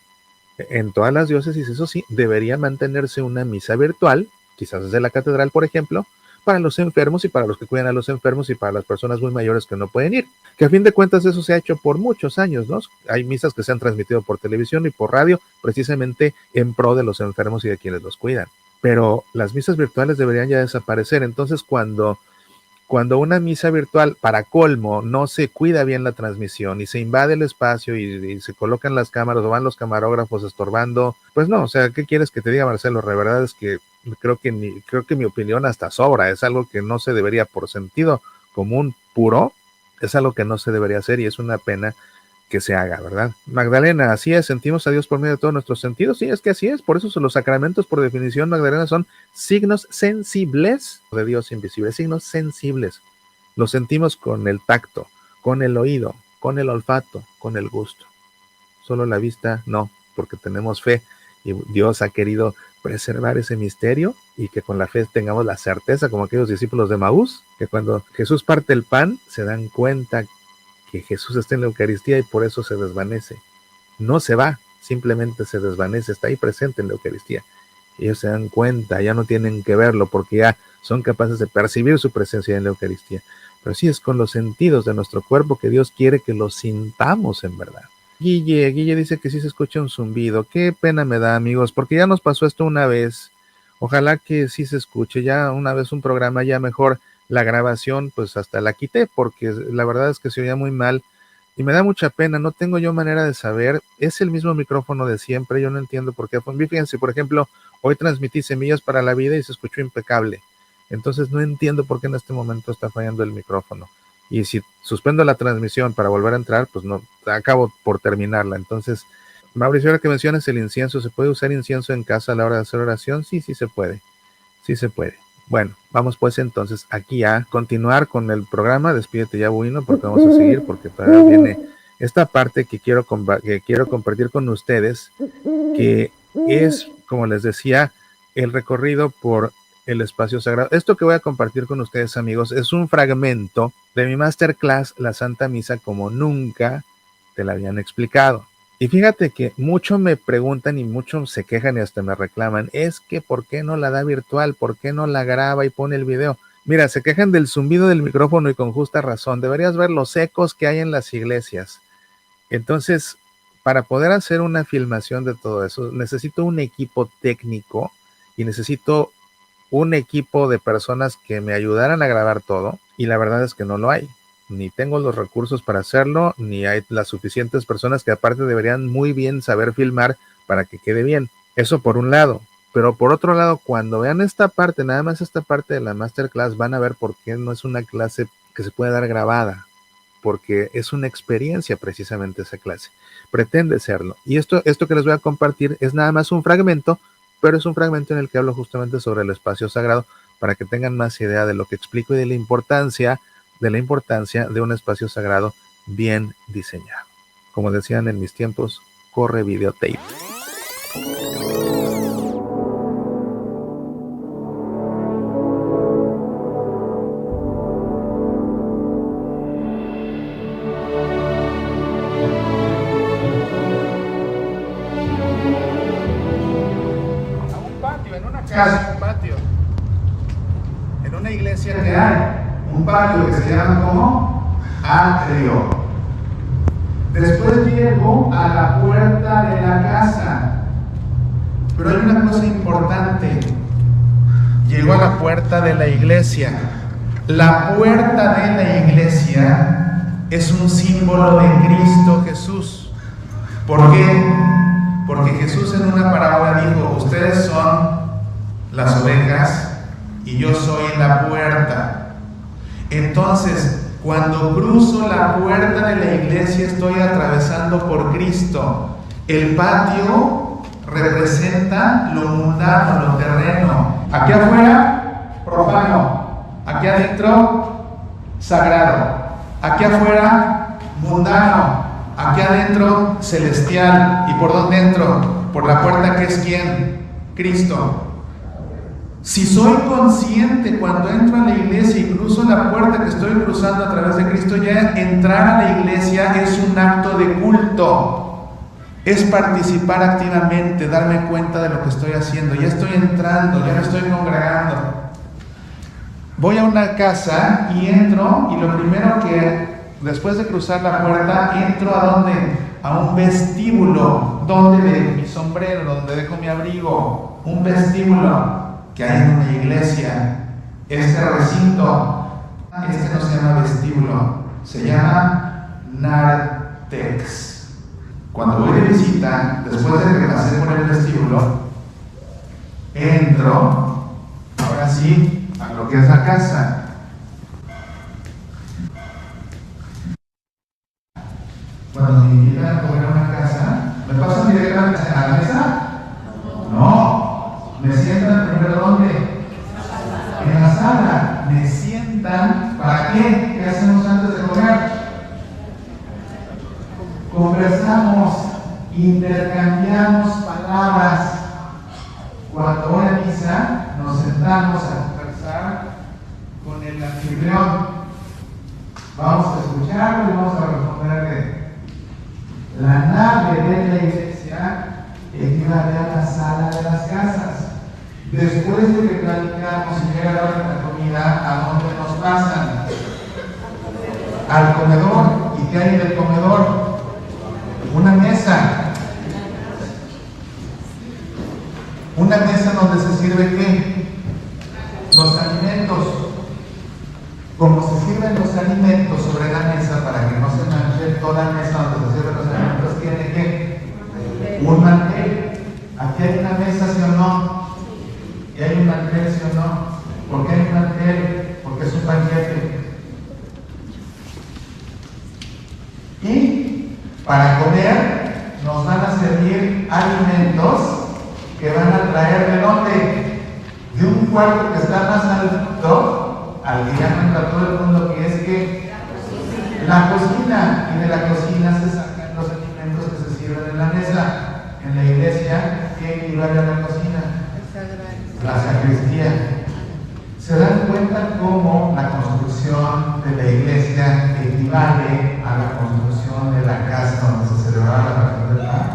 en todas las diócesis, eso sí, debería mantenerse una misa virtual, quizás desde la catedral, por ejemplo, para los enfermos y para los que cuidan a los enfermos y para las personas muy mayores que no pueden ir. Que a fin de cuentas eso se ha hecho por muchos años, ¿no? Hay misas que se han transmitido por televisión y por radio, precisamente en pro de los enfermos y de quienes los cuidan. Pero las misas virtuales deberían ya desaparecer. Entonces, cuando una misa virtual, para colmo, no se cuida bien la transmisión y se invade el espacio y se colocan las cámaras o van los camarógrafos estorbando, pues no, o sea, ¿qué quieres que te diga, Marcelo? La verdad es que creo que mi opinión hasta sobra, es algo que no se debería, por sentido común puro, es algo que no se debería hacer y es una pena que se haga, ¿verdad? Magdalena, así es, sentimos a Dios por medio de todos nuestros sentidos, sí, es que así es, por eso los sacramentos, por definición, Magdalena, son signos sensibles de Dios invisible, signos sensibles. Los sentimos con el tacto, con el oído, con el olfato, con el gusto. Solo la vista no, porque tenemos fe y Dios ha querido preservar ese misterio y que con la fe tengamos la certeza, como aquellos discípulos de Maús, que cuando Jesús parte el pan, se dan cuenta que Jesús está en la Eucaristía y por eso se desvanece. No se va, simplemente se desvanece, está ahí presente en la Eucaristía. Ellos se dan cuenta, ya no tienen que verlo porque ya son capaces de percibir su presencia en la Eucaristía. Pero sí es con los sentidos de nuestro cuerpo que Dios quiere que lo sintamos en verdad. Guille dice que sí se escucha un zumbido. Qué pena me da, amigos, porque ya nos pasó esto una vez. Ojalá que sí se escuche ya una vez un programa ya mejor la grabación pues hasta la quité porque la verdad es que se oía muy mal y me da mucha pena, no tengo yo manera de saber, es el mismo micrófono de siempre, yo no entiendo por qué. Fíjense, por ejemplo, hoy transmití Semillas para la Vida y se escuchó impecable, entonces no entiendo por qué en este momento está fallando el micrófono. Y si suspendo la transmisión para volver a entrar, pues no, acabo por terminarla. Entonces, Mauricio, ahora que mencionas el incienso, ¿se puede usar incienso en casa a la hora de hacer oración? Sí, sí se puede. Sí se puede. Bueno, vamos pues entonces aquí a continuar con el programa. Despídete ya, Buino, porque vamos a seguir, porque todavía viene esta parte que quiero compartir con ustedes, que es, como les decía, el recorrido por el espacio sagrado. Esto que voy a compartir con ustedes, amigos, es un fragmento de mi masterclass, La Santa Misa como nunca te la habían explicado. Y fíjate que mucho me preguntan y mucho se quejan y hasta me reclaman, es que ¿por qué no la da virtual? ¿Por qué no la graba y pone el video? Mira, se quejan del zumbido del micrófono y con justa razón. Deberías ver los ecos que hay en las iglesias. Entonces, para poder hacer una filmación de todo eso, necesito un equipo técnico y necesito un equipo de personas que me ayudaran a grabar todo, y la verdad es que no lo hay. Ni tengo los recursos para hacerlo, ni hay las suficientes personas que aparte deberían muy bien saber filmar para que quede bien. Eso por un lado. Pero por otro lado, cuando vean esta parte, nada más esta parte de la masterclass, van a ver por qué no es una clase que se puede dar grabada, porque es una experiencia precisamente esa clase. Pretende serlo. Y esto que les voy a compartir es nada más un fragmento, pero es un fragmento en el que hablo justamente sobre el espacio sagrado para que tengan más idea de lo que explico y de la importancia de un espacio sagrado bien diseñado. Como decían en mis tiempos, corre videotape. Un patio, en una iglesia que hay un patio que se llama como atrio. Después llego a la puerta de la casa, pero hay una cosa importante. Llego a la puerta de la iglesia. La puerta de la iglesia es un símbolo de Cristo Jesús. ¿Por qué? Porque Jesús en una parábola dijo, ustedes son las ovejas y yo soy la puerta. Entonces, cuando cruzo la puerta de la iglesia estoy atravesando por Cristo. El patio representa lo mundano, lo terreno. Aquí afuera, profano. Aquí adentro, sagrado. Aquí afuera, mundano. Aquí adentro, celestial. ¿Y por dónde entro? Por la puerta que es ¿quién? Cristo. Si soy consciente cuando entro a la iglesia y cruzo la puerta que estoy cruzando a través de Cristo, ya entrar a la iglesia es un acto de culto. Es participar activamente, darme cuenta de lo que estoy haciendo. Ya estoy entrando, ya me estoy congregando. Voy a una casa y entro, y lo primero que, después de cruzar la puerta, entro ¿a dónde? A un vestíbulo, donde dejo mi sombrero, donde dejo mi abrigo. Un vestíbulo que hay en una iglesia. Este recinto, este no se llama vestíbulo, se llama nártex. Cuando voy de visita, después de que pasé por el vestíbulo, entro, ahora sí, a lo que es la casa. Cuando me invitan a comer a una casa, ¿me pasan directamente a la mesa? No, me sientan primero ¿dónde? En la sala. Me sientan, ¿para qué? ¿Qué hacemos antes de comer? Conversamos, intercambiamos palabras. Cuando voy a misa, nos sentamos a conversar con el anfitrión. Vamos a escucharlo y vamos a responderle. La nave de la iglesia equivale a la sala de las casas. Después de que platicamos y llega la hora de la comida, ¿a dónde nos pasan? Al comedor. ¿Y qué hay en el comedor? Una mesa. Una mesa donde se sirve ¿qué? Los alimentos. como se sirven los alimentos sobre la mesa para que no se manche toda la mesa donde se sirven los alimentos, tiene que un mantel. Aquí hay una mesa, ¿sí o no? ¿Y hay un mantel, sí o no? ¿Por qué hay un mantel? Porque es un banquete. Y para comer nos van a servir alimentos que van a traer ¿de dónde? De un cuarto que está más alto, al que llaman a todo el mundo, que es que la cocina, y de la cocina se sacan los alimentos que se sirven en la mesa. En la iglesia, ¿qué lugar es la cocina? La sacristía. ¿Se dan cuenta cómo la construcción de la iglesia equivale a la construcción de la casa donde se celebraba la oración del pan?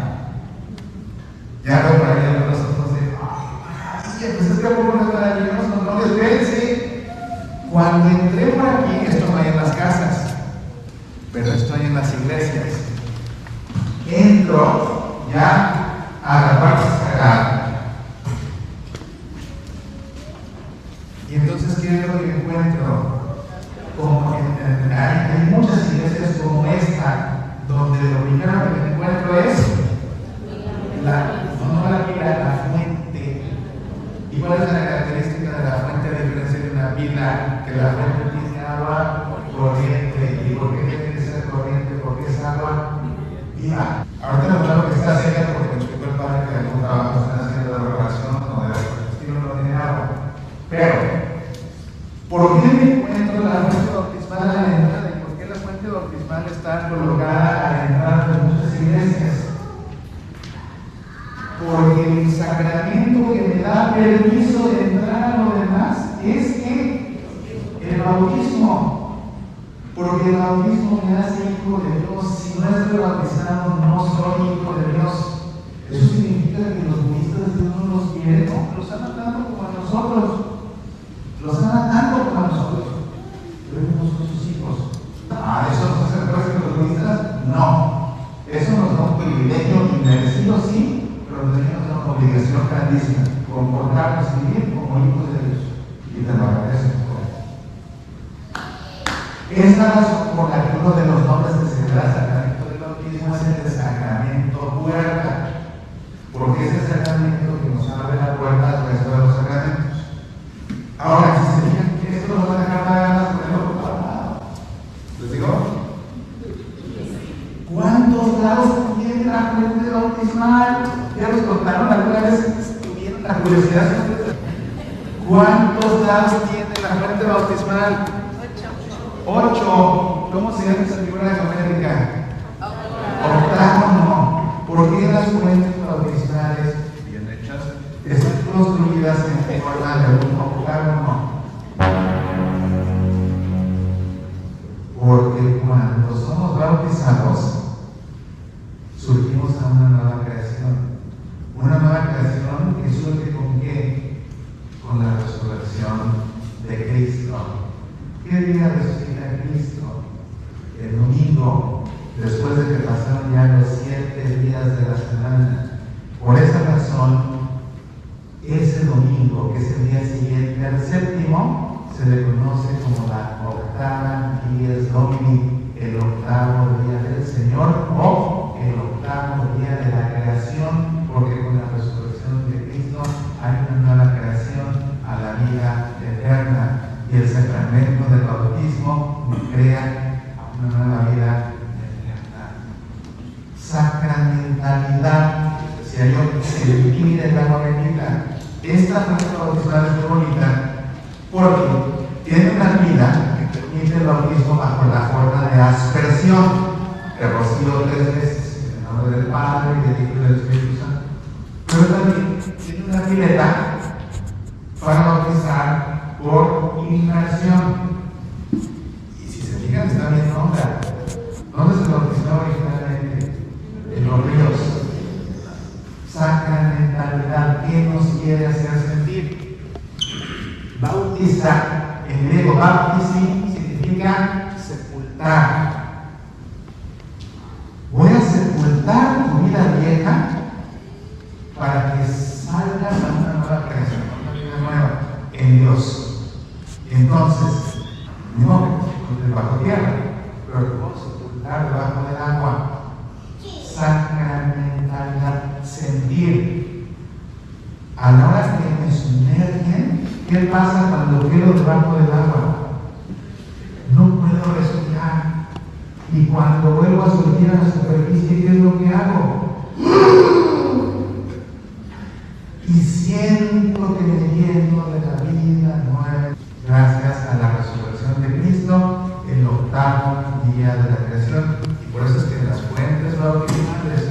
Ya lo por ahí algunos otros de, ay, pues es que poco no es maravilloso, no les espérense. Cuando entré por aquí, esto no hay en las casas, pero esto hay en las iglesias. Entro ya a la parte sagrada. Y entonces, ¿qué es lo que encuentro? Como hay muchas iglesias como esta, donde lo primero que encuentro es no la pila, la fuente. ¿Y cuál es la característica de la fuente a diferencia de una pila? Que la fuente tiene agua corriente. ¿Y por qué tiene que ser corriente? Porque es agua viva. Ahorita no claro que está seca porque me explicó el padre que algún trabajo están haciendo de reparación o de estilo no tiene agua. Pero, ¿por qué me encuentro la fuente bautismal a la entrada? ¿Y por qué la fuente bautismal está colocada a la entrada de muchas iglesias? Porque el sacramento que me da permiso de entrar a lo demás es que el bautismo. Porque el bautismo me hace hijo de Dios. Si no estoy bautizado, no soy hijo de Dios. Eso significa que los budistas Dios no los quiere, no, los ama tanto como a nosotros. Los ama tanto como a nosotros. Pero ellos no son sus hijos. ¿Eso nos hace referencia a los budistas? No. Eso nos da un privilegio inmerecido, sí, pero también nos da una obligación grandísima. Comportarnos y vivir como hijos de Dios. Y te lo agradezco. Esta es la razón por la que uno de los nombres que se le da al sacramento del bautismo es el de sacramento puerta. Porque es el sacramento que nos abre la puerta al resto de los sacramentos. Ahora, si se fijan que esto nos va a dejar más ganas de ponerlo por lado. ¿Les digo? ¿Cuántos lados tiene la fuente bautismal? ¿Ya los contaron alguna vez? ¿Tuvieron la curiosidad? ¿Cuántos lados tiene la fuente bautismal? 8. ¿Cómo se llama esa figura geométrica? Octágono. ¿Por qué las fuentes bautismales bien hechas están construidas en forma de un octágono? Porque cuando somos bautizados, surgimos a una nueva creación. Una nueva creación que surge ¿con qué? Con la resurrección de Cristo. ¿Qué día resucita Cristo? El domingo, después de que pasaron ya los 7 días de la semana. Por esa razón, ese domingo, que es el día siguiente al séptimo, se le conoce como la octava dies Domini, el octavo día del Señor, o el octavo día de la creación, porque con la resurrección de Cristo hay una nueva creación a la vida eterna. Y el sacramento del bautismo crea una nueva vida eterna. Sacramentalidad, si hay otro que se divide en la bendita. Esta fuente bautismal es muy bonita porque tiene una pila que permite el bautismo bajo la forma de aspersión, que rocío 3 veces en el nombre del Padre y del Hijo y del Espíritu Santo. Pero también tiene una pileta para bautizar por inmersión. Y si se fijan, está bien nombrado. ¿Dónde se bautizó originalmente? En los ríos. Sacramentalidad, ¿qué nos quiere hacer sentir? Bautizar, en griego baptisi significa sepultar. Voy a sepultar tu vida vieja para que salga una nueva creación, una vida nueva en Dios. Entonces, No, bajo tierra, pero lo puedo sepultar debajo del agua. Sacramentalidad, sentir. A la hora que me sumergen, ¿qué pasa cuando quedo debajo del agua? No puedo respirar. Y cuando vuelvo a subir a la superficie, ¿qué es lo que hago? Y siento que me lleno de la vida nueva. Gracias a la resurrección de Cristo, el octavo día de la creación. Y por eso es que las fuentes bautismales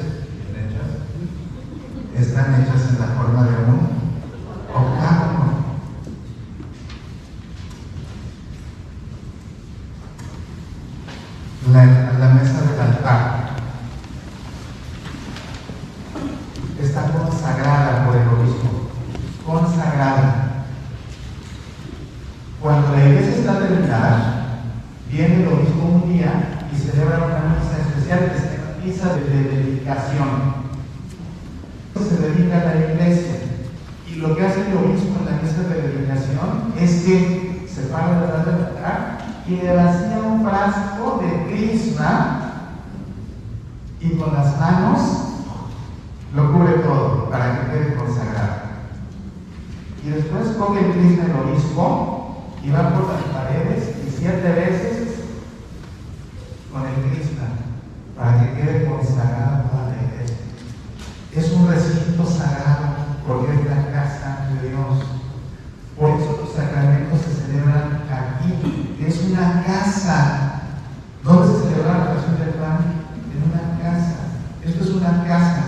están hechas en la forma de un octágono. La mesa del altar está consagrada por el obispo, consagrada. Cuando la iglesia está terminada, viene el obispo un día y celebra una misa especial que se llama misa de dedicación. Se dedica a la iglesia y lo que hace el obispo en la misa de dedicación es que se para detrás del altar y le vacía un frasco de crisma y con las manos lo cubre todo para que quede consagrado. Y después coge el crisma el obispo y va por las paredes y 7 veces con el crisma para que quede consagrado toda la iglesia. Es un recinto sagrado porque es la casa de Dios. Por eso los sacramentos se celebran aquí. Es una casa. ¿Dónde se celebra la oración del pan? En una casa. Esto es una casa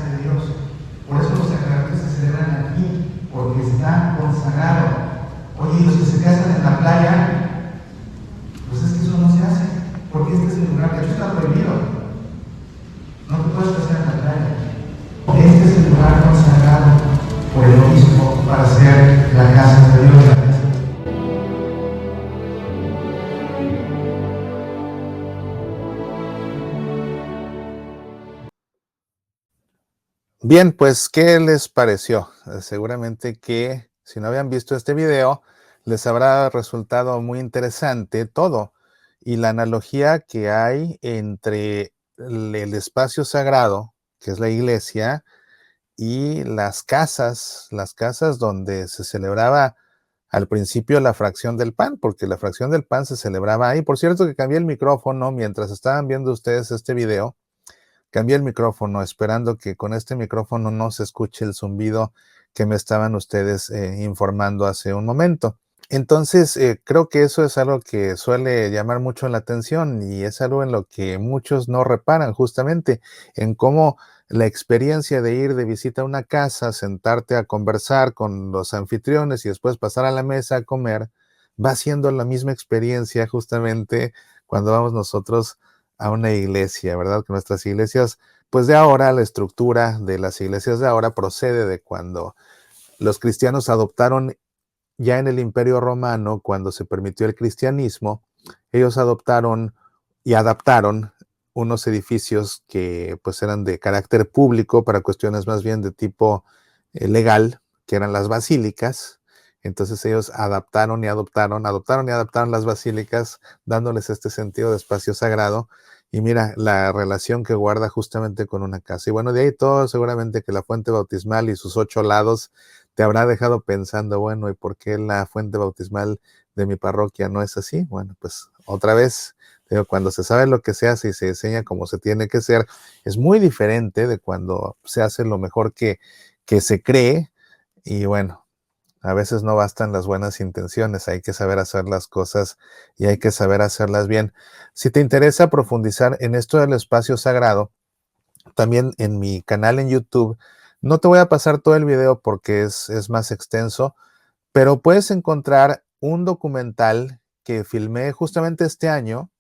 de Dios. Por eso los sacramentos se celebran aquí, porque está consagrado. Oye, ¿y los que se casan en la playa? Pues es que eso no se hace, porque este es el lugar que está prohibido. No te puedes casar en la playa. Este es el lugar consagrado por el obispo para ser la casa de Dios. Bien, pues, ¿qué les pareció? Seguramente que si no habían visto este video, les habrá resultado muy interesante todo y la analogía que hay entre el espacio sagrado, que es la iglesia, y las casas donde se celebraba al principio la fracción del pan, porque la fracción del pan se celebraba ahí. Por cierto que cambié el micrófono mientras estaban viendo ustedes este video. Cambié el micrófono esperando que con este micrófono no se escuche el zumbido que me estaban ustedes informando hace un momento. Entonces, creo que eso es algo que suele llamar mucho la atención y es algo en lo que muchos no reparan justamente, en cómo la experiencia de ir de visita a una casa, sentarte a conversar con los anfitriones y después pasar a la mesa a comer, va siendo la misma experiencia justamente cuando vamos nosotros a una iglesia, ¿verdad? Que nuestras iglesias, pues de ahora, la estructura de las iglesias de ahora procede de cuando los cristianos adoptaron ya en el Imperio Romano, cuando se permitió el cristianismo, ellos adoptaron y adaptaron unos edificios que pues eran de carácter público para cuestiones más bien de tipo legal, que eran las basílicas. Entonces ellos adoptaron y adaptaron las basílicas, dándoles este sentido de espacio sagrado. Y mira la relación que guarda justamente con una casa. Y bueno, de ahí todo seguramente que la fuente bautismal y sus 8 lados te habrá dejado pensando, bueno, ¿y por qué la fuente bautismal de mi parroquia no es así? Bueno, pues otra vez, digo, cuando se sabe lo que se hace y se enseña como se tiene que ser, es muy diferente de cuando se hace lo mejor que se cree. Y bueno, a veces no bastan las buenas intenciones, hay que saber hacer las cosas y hay que saber hacerlas bien. Si te interesa profundizar en esto del espacio sagrado, también en mi canal en YouTube, no te voy a pasar todo el video porque es más extenso, pero puedes encontrar un documental que filmé justamente este año.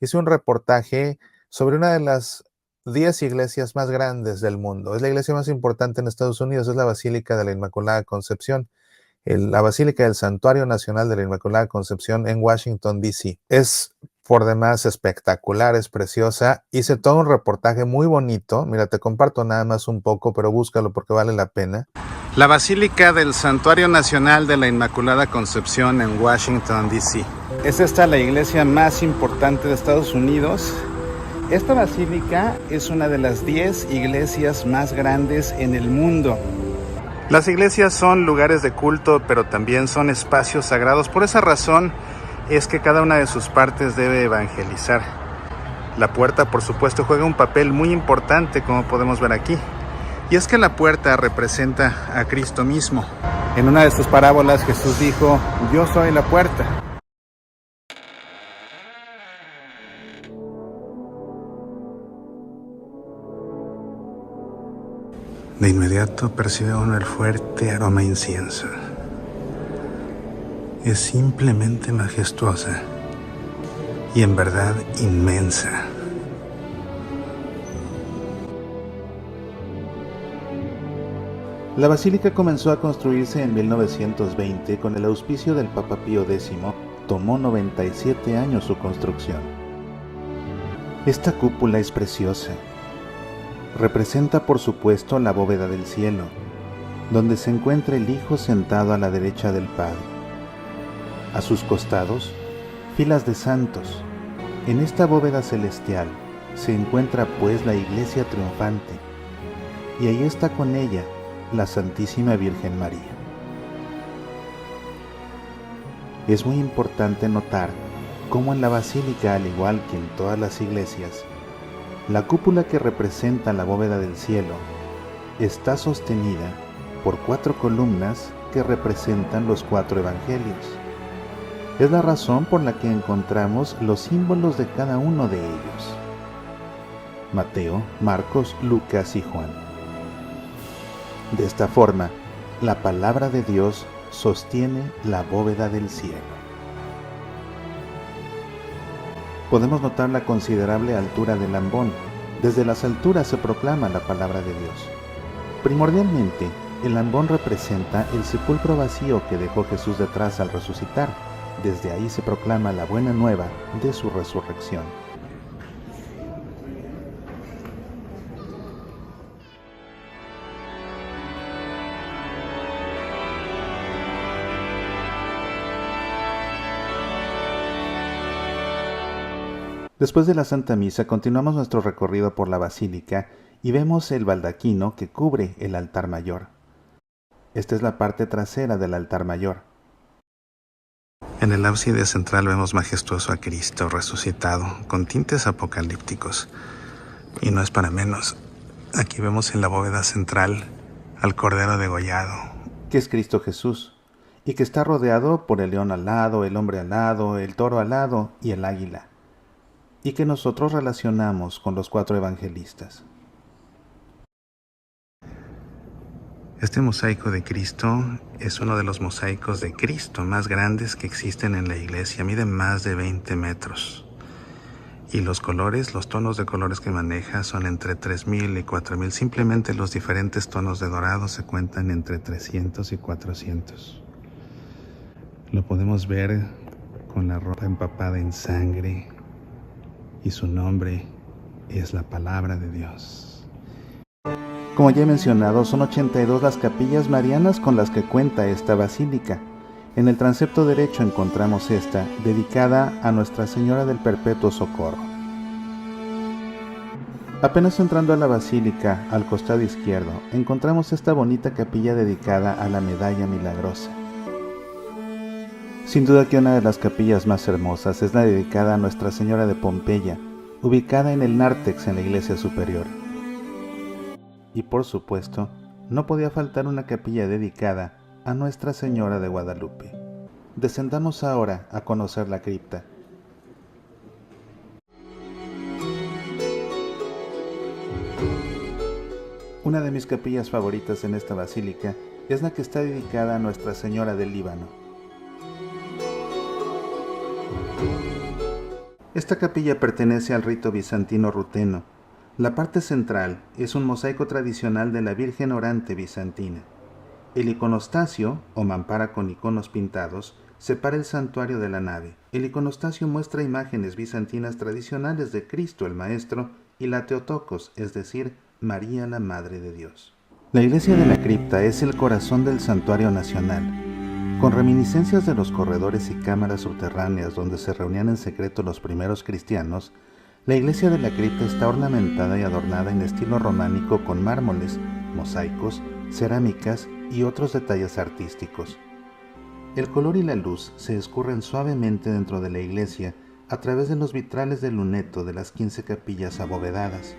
Hice un reportaje sobre una de las 10 iglesias más grandes del mundo. Es la iglesia más importante en Estados Unidos, es la Basílica de la Inmaculada Concepción. La Basílica del Santuario Nacional de la Inmaculada Concepción en Washington, D.C. Es por demás espectacular, es preciosa. Hice todo un reportaje muy bonito. Mira, te comparto nada más un poco, pero búscalo porque vale la pena. La Basílica del Santuario Nacional de la Inmaculada Concepción en Washington, D.C. Es esta la iglesia más importante de Estados Unidos. Esta basílica es una de las 10 iglesias más grandes en el mundo. Las iglesias son lugares de culto, pero también son espacios sagrados. Por esa razón es que cada una de sus partes debe evangelizar. La puerta, por supuesto, juega un papel muy importante, como podemos ver aquí. Y es que la puerta representa a Cristo mismo. En una de sus parábolas Jesús dijo: yo soy la puerta. De inmediato percibe uno el fuerte aroma a incienso. Es simplemente majestuosa y en verdad inmensa. La basílica comenzó a construirse en 1920 con el auspicio del Papa Pío X. Tomó 97 años su construcción. Esta cúpula es preciosa. Representa, por supuesto, la bóveda del cielo, donde se encuentra el Hijo sentado a la derecha del Padre. A sus costados, filas de santos. En esta bóveda celestial se encuentra pues la iglesia triunfante, y ahí está con ella la Santísima Virgen María. Es muy importante notar cómo en la basílica, al igual que en todas las iglesias, la cúpula que representa la bóveda del cielo está sostenida por 4 columnas que representan los 4 evangelios. Es la razón por la que encontramos los símbolos de cada uno de ellos: Mateo, Marcos, Lucas y Juan. De esta forma, la palabra de Dios sostiene la bóveda del cielo. Podemos notar la considerable altura del ambón. Desde las alturas se proclama la palabra de Dios. Primordialmente, el ambón representa el sepulcro vacío que dejó Jesús detrás al resucitar. Desde ahí se proclama la buena nueva de su resurrección. Después de la Santa Misa, continuamos nuestro recorrido por la basílica y vemos el baldaquino que cubre el altar mayor. Esta es la parte trasera del altar mayor. En el ábside central vemos majestuoso a Cristo resucitado, con tintes apocalípticos. Y no es para menos. Aquí vemos en la bóveda central al Cordero degollado, que es Cristo Jesús, y que está rodeado por el león alado, el hombre alado, el toro alado y el águila, y que nosotros relacionamos con los 4 evangelistas. Este mosaico de Cristo es uno de los mosaicos de Cristo más grandes que existen en la iglesia. Mide más de 20 metros. Y los colores, los tonos de colores que maneja son entre 3000 y 4000. Simplemente los diferentes tonos de dorado se cuentan entre 300 y 400. Lo podemos ver con la ropa empapada en sangre, y su nombre es la palabra de Dios. Como ya he mencionado, son 82 las capillas marianas con las que cuenta esta basílica. En el transepto derecho encontramos esta, dedicada a Nuestra Señora del Perpetuo Socorro. Apenas entrando a la basílica, al costado izquierdo, encontramos esta bonita capilla dedicada a la Medalla Milagrosa. Sin duda que una de las capillas más hermosas es la dedicada a Nuestra Señora de Pompeya, ubicada en el nártex en la iglesia superior. Y por supuesto, no podía faltar una capilla dedicada a Nuestra Señora de Guadalupe. Descendamos ahora a conocer la cripta. Una de mis capillas favoritas en esta basílica es la que está dedicada a Nuestra Señora del Líbano. Esta capilla pertenece al rito bizantino ruteno. La parte central es un mosaico tradicional de la Virgen Orante bizantina. El iconostasio, o mampara con iconos pintados, separa el santuario de la nave. El iconostasio muestra imágenes bizantinas tradicionales de Cristo el Maestro y la Teotokos, es decir, María la Madre de Dios. La iglesia de la cripta es el corazón del santuario nacional. Con reminiscencias de los corredores y cámaras subterráneas donde se reunían en secreto los primeros cristianos, la iglesia de la cripta está ornamentada y adornada en estilo románico con mármoles, mosaicos, cerámicas y otros detalles artísticos. El color y la luz se escurren suavemente dentro de la iglesia a través de los vitrales de luneto de las 15 capillas abovedadas.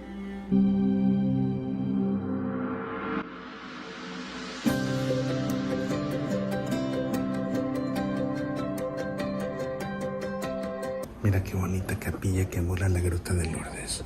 Mira qué bonita capilla que emula la Gruta de Lourdes.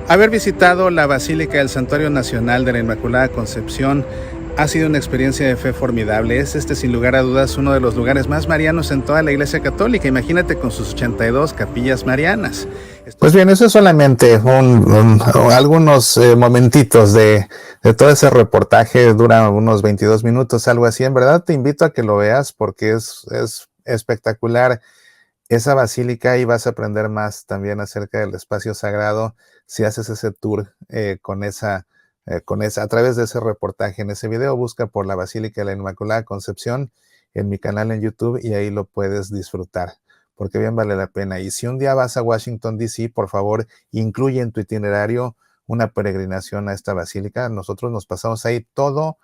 Haber visitado la Basílica del Santuario Nacional de la Inmaculada Concepción ha sido una experiencia de fe formidable. Es sin lugar a dudas uno de los lugares más marianos en toda la Iglesia Católica. Imagínate con sus 82 capillas marianas. Pues bien, eso es solamente algunos momentitos de todo ese reportaje. Dura unos 22 minutos, algo así. En verdad te invito a que lo veas porque es espectacular esa basílica y vas a aprender más también acerca del espacio sagrado si haces ese tour a través de ese reportaje. En ese video busca por la Basílica de la Inmaculada Concepción en mi canal en YouTube y ahí lo puedes disfrutar, porque bien vale la pena. Y si un día vas a Washington, D.C., por favor, incluye en tu itinerario una peregrinación a esta basílica. Nosotros nos pasamos ahí todo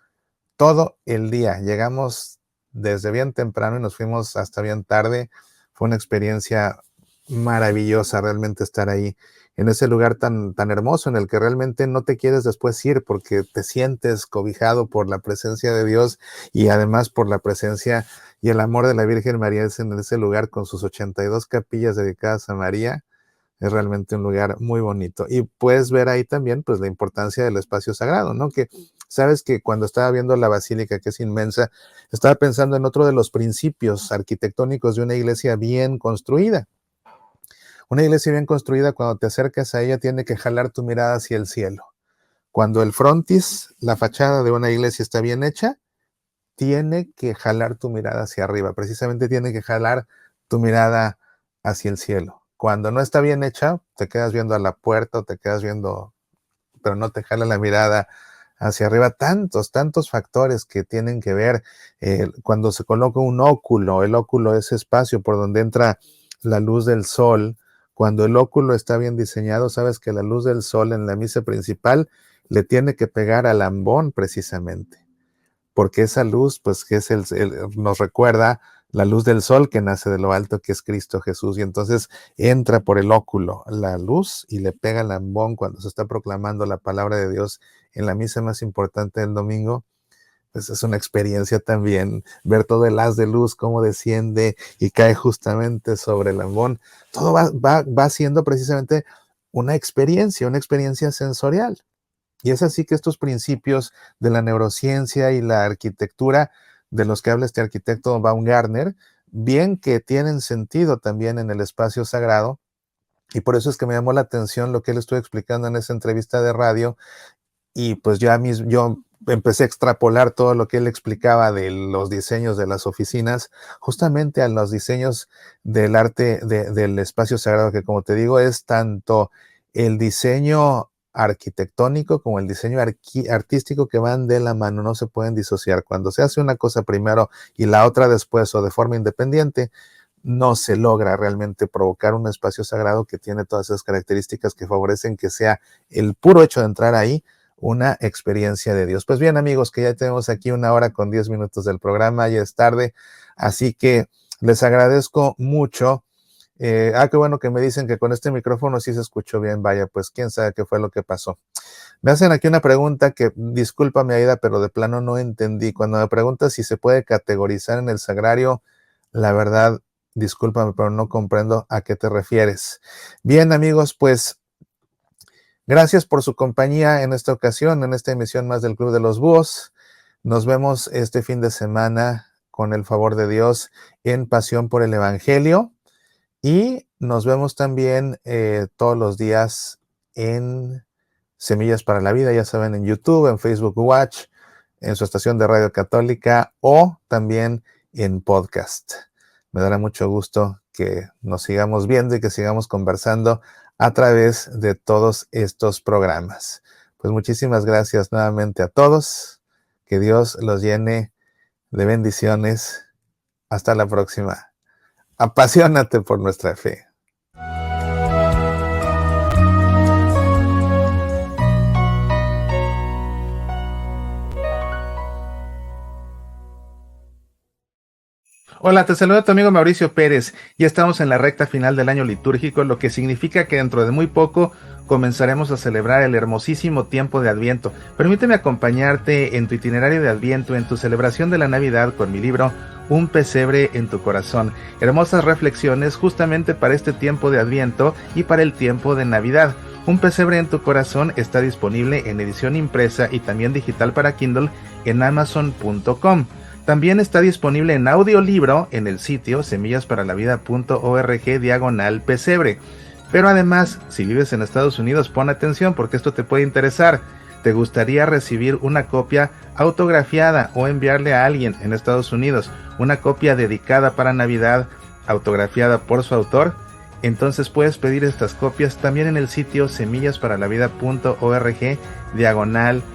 el día. Llegamos desde bien temprano y nos fuimos hasta bien tarde. Fue una experiencia maravillosa realmente estar ahí, en ese lugar tan hermoso en el que realmente no te quieres después ir porque te sientes cobijado por la presencia de Dios y además por la presencia y el amor de la Virgen María en ese lugar con sus 82 capillas dedicadas a María. Es realmente un lugar muy bonito. Y puedes ver ahí también pues la importancia del espacio sagrado, ¿no? Que sabes que cuando estaba viendo la basílica, que es inmensa, estaba pensando en otro de los principios arquitectónicos de una iglesia bien construida. Una iglesia bien construida, cuando te acercas a ella, tiene que jalar tu mirada hacia el cielo. Cuando el frontis, la fachada de una iglesia está bien hecha, tiene que jalar tu mirada hacia arriba. Precisamente tiene que jalar tu mirada hacia el cielo. Cuando no está bien hecha, te quedas viendo a la puerta o te quedas viendo, pero no te jala la mirada hacia arriba. Tantos factores que tienen que ver. Cuando se coloca un óculo, el óculo es espacio por donde entra la luz del sol. Cuando el óculo está bien diseñado, sabes que la luz del sol en la misa principal le tiene que pegar al ambón precisamente, porque esa luz, pues que es nos recuerda la luz del sol que nace de lo alto, que es Cristo Jesús, y entonces entra por el óculo la luz y le pega al ambón cuando se está proclamando la palabra de Dios en la misa más importante del domingo. Pues es una experiencia también ver todo el haz de luz, cómo desciende y cae justamente sobre el ambón. Todo va siendo precisamente una experiencia sensorial. Y es así que estos principios de la neurociencia y la arquitectura de los que habla este arquitecto Baumgartner, bien que tienen sentido también en el espacio sagrado, y por eso es que me llamó la atención lo que él estuvo explicando en esa entrevista de radio, y pues yo empecé a extrapolar todo lo que él explicaba de los diseños de las oficinas, justamente a los diseños del arte del espacio sagrado, que como te digo, es tanto el diseño arquitectónico como el diseño artístico que van de la mano, no se pueden disociar. Cuando se hace una cosa primero y la otra después o de forma independiente, no se logra realmente provocar un espacio sagrado que tiene todas esas características que favorecen que sea el puro hecho de entrar ahí una experiencia de Dios. Pues bien, amigos, que ya tenemos aquí 1 hora con 10 minutos del programa, ya es tarde, así que les agradezco mucho. Qué bueno que me dicen que con este micrófono sí se escuchó bien. Vaya, pues quién sabe qué fue lo que pasó. Me hacen aquí una pregunta que, discúlpame, Aida, pero de plano no entendí. Cuando me preguntas si se puede categorizar en el sagrario, la verdad, discúlpame, pero no comprendo a qué te refieres. Bien, amigos, pues Gracias por su compañía en esta ocasión, en esta emisión más del Club de los Búhos. Nos vemos este fin de semana, con el favor de Dios, en Pasión por el Evangelio. Y nos vemos también todos los días en Semillas para la Vida, ya saben, en YouTube, en Facebook Watch, en su estación de Radio Católica o también en podcast. Me dará mucho gusto que nos sigamos viendo y que sigamos conversando a través de todos estos programas. Pues muchísimas gracias nuevamente a todos. Que Dios los llene de bendiciones. Hasta la próxima. Apasionate por nuestra fe. Hola, te saluda tu amigo Mauricio Pérez. Ya estamos en la recta final del año litúrgico, lo que significa que dentro de muy poco comenzaremos a celebrar el hermosísimo tiempo de Adviento. Permíteme acompañarte en tu itinerario de Adviento, en tu celebración de la Navidad con mi libro Un pesebre en tu corazón. Hermosas reflexiones justamente para este tiempo de Adviento y para el tiempo de Navidad. Un pesebre en tu corazón está disponible en edición impresa y también digital para Kindle en Amazon.com. También está disponible en audiolibro en el sitio semillasparalavida.org/pesebre. Pero además, si vives en Estados Unidos, pon atención porque esto te puede interesar. ¿Te gustaría recibir una copia autografiada o enviarle a alguien en Estados Unidos una copia dedicada para Navidad, autografiada por su autor? Entonces puedes pedir estas copias también en el sitio semillasparalavida.org/pesebre.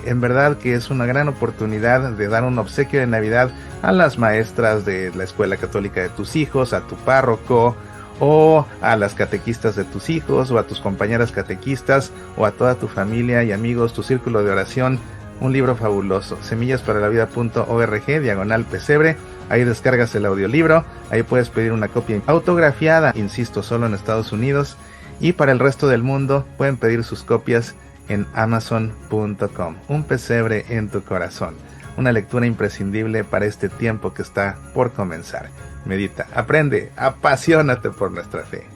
En verdad que es una gran oportunidad de dar un obsequio de Navidad a las maestras de la escuela católica de tus hijos, a tu párroco, o a las catequistas de tus hijos, o a tus compañeras catequistas, o a toda tu familia y amigos, tu círculo de oración. Un libro fabuloso, semillasparalavida.org/pesebre. Ahí descargas el audiolibro, ahí puedes pedir una copia autografiada, insisto, solo en Estados Unidos, y para el resto del mundo pueden pedir sus copias en Amazon.com. Un pesebre en tu corazón. Una lectura imprescindible para este tiempo que está por comenzar. Medita, aprende, apasionate por nuestra fe.